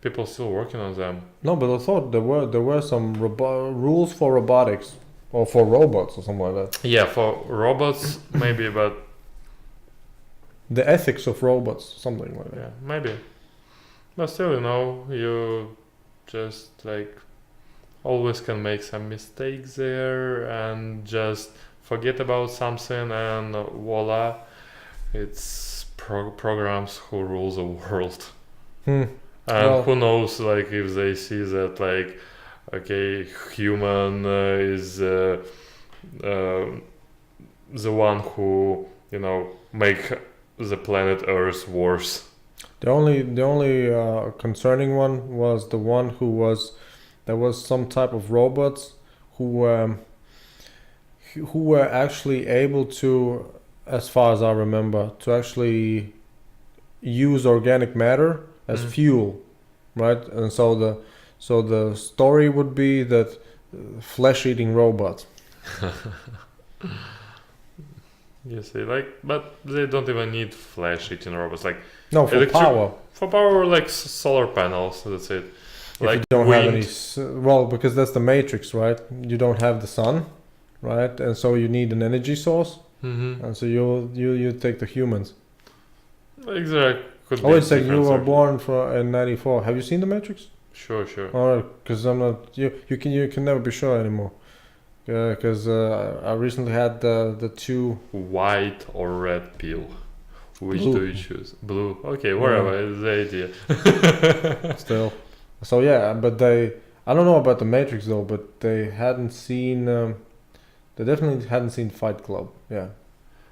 people still working on them. No, but I thought there were some rules for robotics or for robots or something like that. Yeah, for robots maybe, but the ethics of robots, something like that. Yeah, maybe. But still, you just like always can make some mistakes there and just forget about something and voila, it's programs who rule the world. And who knows, like if they see that like, okay, human is the one who make the planet Earth worse. The only concerning one was the one there was some type of robots who were actually able to, as far as I remember, to actually use organic matter as fuel, right? And so the story would be that flesh-eating robots. You see, but they don't even need flesh-eating robots. No, for power. For power, like solar panels. That's it. If you don't have any, because that's the matrix, right? You don't have the sun, right? And so you need an energy source, and so you take the humans. Exactly. It's like you were born in '94. Have you seen the Matrix? Sure. All right, because I'm not. You can never be sure anymore. Because I recently had the two white or red pill. Which do you choose? Blue. Okay, whatever is the idea. Still, so yeah, but I don't know about the Matrix though, but they hadn't seen. They definitely hadn't seen Fight Club. Yeah,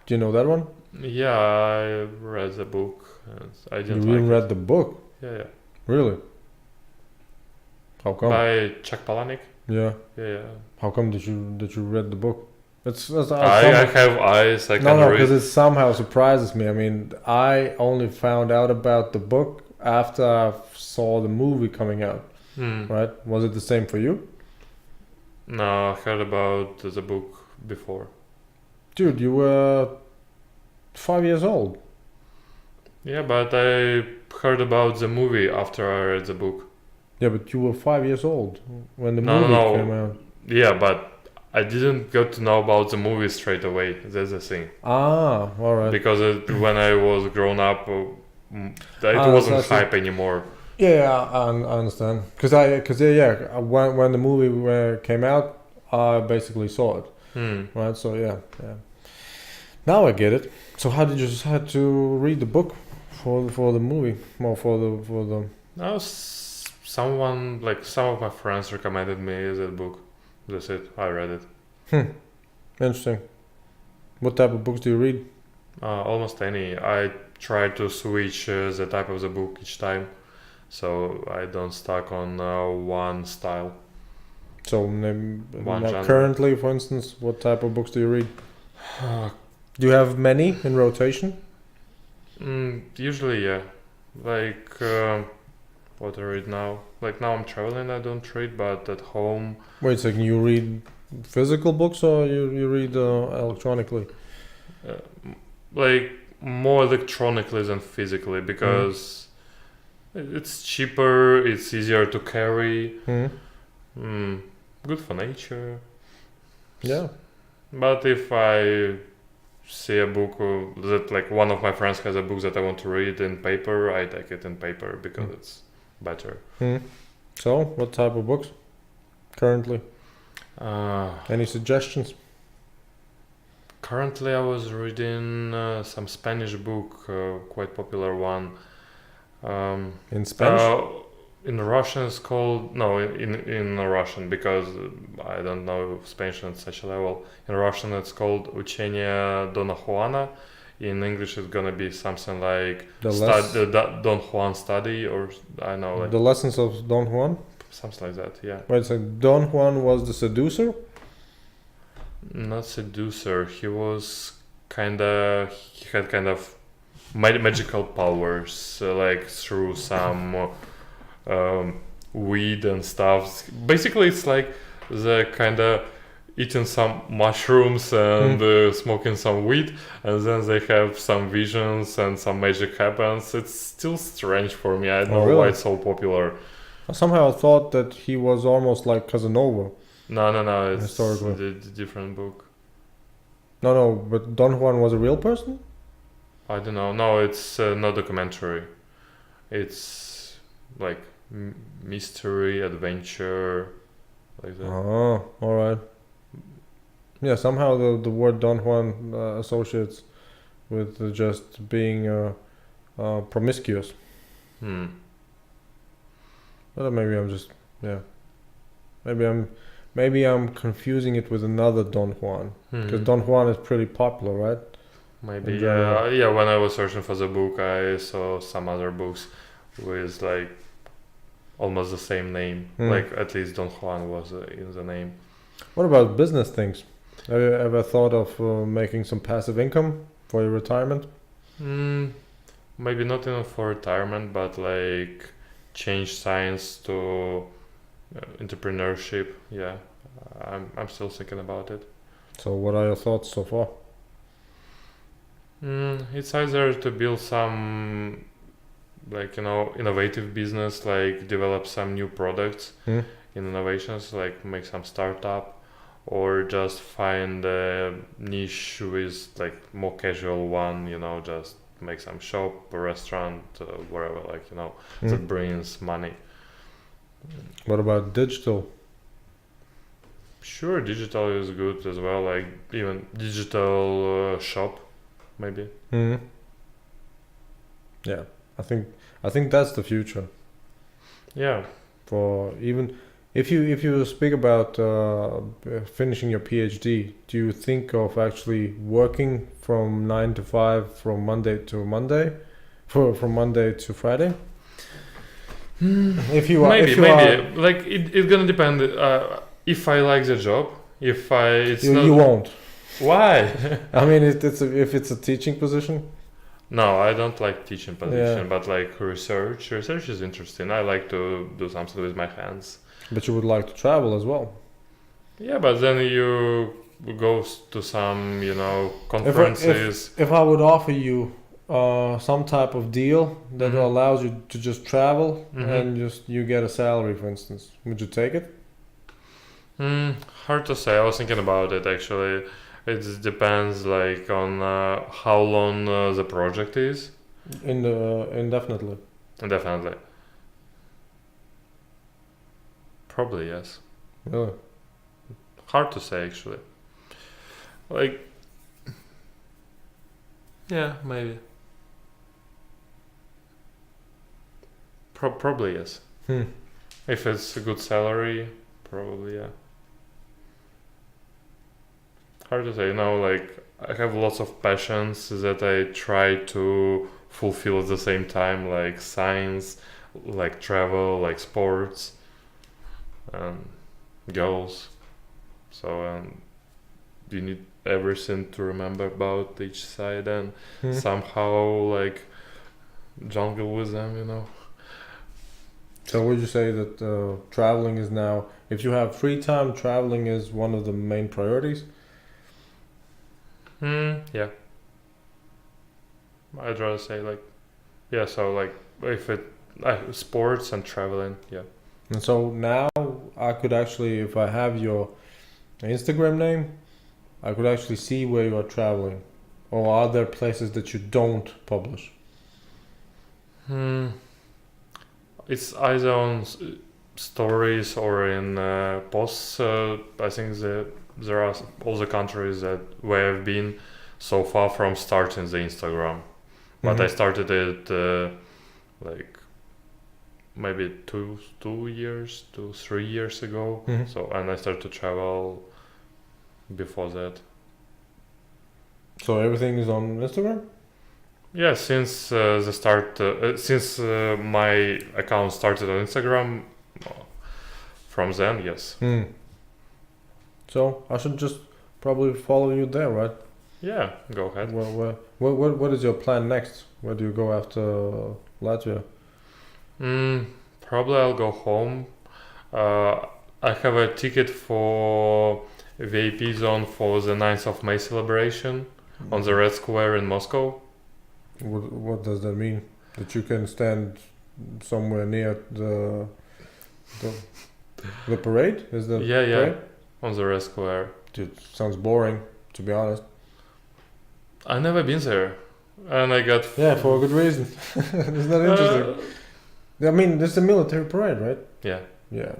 do you know that one? Yeah, I read the book. I didn't. You even read the book? Yeah. Really? How come? By Chuck Palahniuk. Yeah. Yeah. How come did you read the book? It's I have eyes. I can no, read. because it somehow surprises me. I mean, I only found out about the book after I saw the movie coming out. Right? Was it the same for you? No, I heard about the book before. Dude, you were 5 years old. Yeah, but I heard about the movie after I read the book. Yeah, but you were 5 years old when the movie came out. Yeah, but I didn't get to know about the movie straight away. That's the thing. Ah, all right. Because when I was grown up, it wasn't hype anymore. Yeah, I understand. When the movie came out, I basically saw it. Right. So yeah. Now I get it. So how did you decide to read the book for the movie or for the? No, someone like some of my friends recommended me that book. That's it. I read it. Interesting. What type of books do you read? Almost any. I try to switch the type of the book each time, so I don't stuck on one style. So currently, for instance, what type of books do you read? Do you have many in rotation? Usually, yeah. Like what I read now. Like now I'm traveling, I don't read, but at home. Wait a second, you read physical books or you read electronically? Like more electronically than physically, because it's cheaper, it's easier to carry. Good for nature. Yeah. But if I see a book that like one of my friends has a book that I want to read in paper, I take it in paper because it's better. So, what type of books currently? Any suggestions? Currently, I was reading some Spanish book, quite popular one. In Spanish? In Russian, it's called in Russian, because I don't know Spanish at such a level. In Russian, it's called Учение Дона Juana. In English, it's gonna be something like Don Juan study, or I know, like the lessons of Don Juan. Something like that. Yeah. Wait, so Don Juan was the seducer? Not seducer. He had kind of magical powers, like through some weed and stuff. Basically, it's like the kind of eating some mushrooms and smoking some weed, and then they have some visions and some magic happens. It's still strange for me. I don't know why it's so popular. Somehow I thought that he was almost like Casanova. No, it's a different book. No, but Don Juan was a real person? I don't know. No, it's not documentary. It's like mystery, adventure, like that. Oh, alright. Yeah, somehow the word Don Juan associates with just being promiscuous. But maybe I'm just maybe I'm confusing it with another Don Juan, because Don Juan is pretty popular, right? Maybe yeah. When I was searching for the book, I saw some other books with like almost the same name. Like at least Don Juan was in the name. What about business things? Have you ever thought of making some passive income for your retirement? Maybe not even for retirement, but like change science to entrepreneurship. Yeah, I'm still thinking about it. So what are your thoughts so far? It's either to build some like innovative business, like develop some new products in innovations, like make some startup, or just find a niche with like more casual one, just make some shop or restaurant, wherever, like that brings money. What about digital? Sure, digital is good as well, like even digital shop maybe. Yeah, I think that's the future. Yeah, for even if you speak about finishing your PhD, do you think of actually working from 9 to 5 from Monday to Monday, from Monday to Friday? If you are, maybe if you are, like it's gonna depend. If I like the job, if I it's not. you won't. Why? I mean, if it's a teaching position. No, I don't like teaching position, Yeah. but like research. Research is interesting. I like to do something with my hands. But you would like to travel as well. Yeah, but then you go to some, conferences. If I would offer you some type of deal that Mhm. allows you to just travel Mhm. and just you get a salary, for instance, would you take it? Hard to say. I was thinking about it actually. It depends like on how long the project is. Indefinitely. Definitely. Probably yes. Really? Hard to say actually. Like, yeah, maybe. Probably yes. If it's a good salary, probably yeah. Hard to say. Like I have lots of passions that I try to fulfill at the same time, like science, like travel, like sports, and girls. So you need everything to remember about each side and somehow like jungle with them. So would you say that traveling is now, if you have free time, traveling is one of the main priorities? Yeah. I'd rather say like, yeah. So like, if sports and traveling, yeah. And so now I could actually, if I have your Instagram name, I could actually see where you are traveling. Or are there places that you don't publish? It's either on stories or in posts. I think there are all the countries that where I've been so far from starting the Instagram, but I started it like maybe 3 years ago. So and I started to travel before that. So everything is on Instagram? Yeah, since the start, since my account started on Instagram, from then, yes. So I should just probably follow you there, right? Yeah, go ahead. What is your plan next? Where do you go after Latvia? Probably I'll go home. I have a ticket for VIP zone for the 9th of May celebration on the Red Square in Moscow. What does that mean? That you can stand somewhere near the parade? Is that parade? On the Red Square. Dude, sounds boring, to be honest. I've never been there, and I got for a good reason. It's not interesting. I mean, it's a military parade, right? Yeah. Yeah.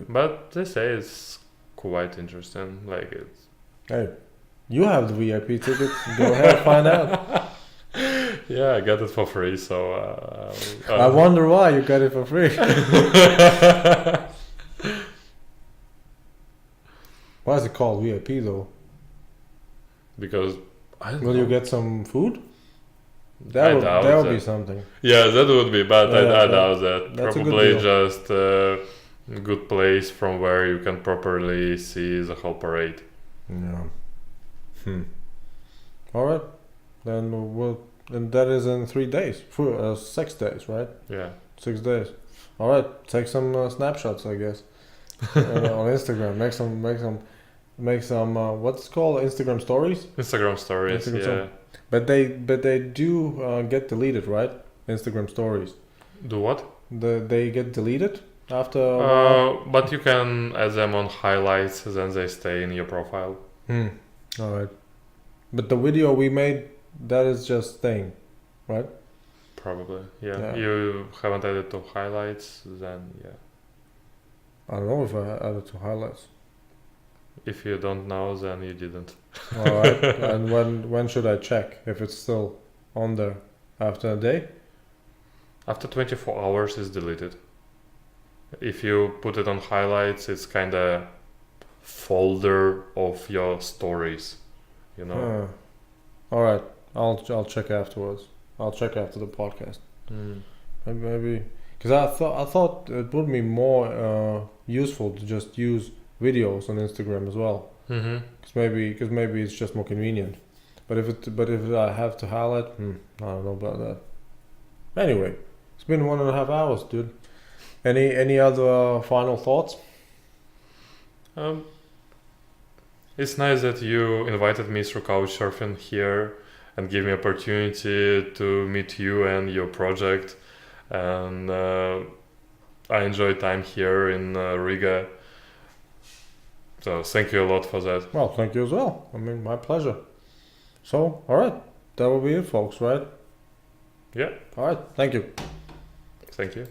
But they say it's quite interesting. Like it's. Hey, you have the VIP ticket. Go ahead, find out. Yeah, I got it for free, so. I wonder why you got it for free. Why is it called VIP though? Because I don't Will know. you get some food? That would be something. Yeah, that would be, but I doubt that. That's Probably a good deal. just a good place from where you can properly see the whole parade. Yeah. All right. Then and that is in 3 days. 6 days, right? Yeah. 6 days. All right. Take some snapshots, I guess, on Instagram. Make some. What's it called? Instagram stories. Instagram stories. But they do get deleted, right? Instagram stories. Do what? They get deleted after. But you can add them on highlights, then they stay in your profile. All right. But the video we made, that is just staying, right? Probably. Yeah. You haven't added to highlights, then yeah. I don't know if I added to highlights. If you don't know, then you didn't. All right. And when should I check if it's still on there? After a day? After 24 hours, it's deleted. If you put it on highlights, it's kind of folder of your stories, All right. I'll check afterwards. I'll check after the podcast. Maybe Because I thought it would be more useful to just use videos on Instagram as well. Mm-hmm. Because maybe it's just more convenient. But if I have to highlight, I don't know about that. Anyway, it's been 1.5 hours, dude. Any other final thoughts? It's nice that you invited me through Couchsurfing here and give me opportunity to meet you and your project. And I enjoy time here in Riga. So thank you a lot for that. Well, thank you as well. I mean, my pleasure. So, all right, that will be it, folks. Right? Yeah. All right. Thank you. Thank you.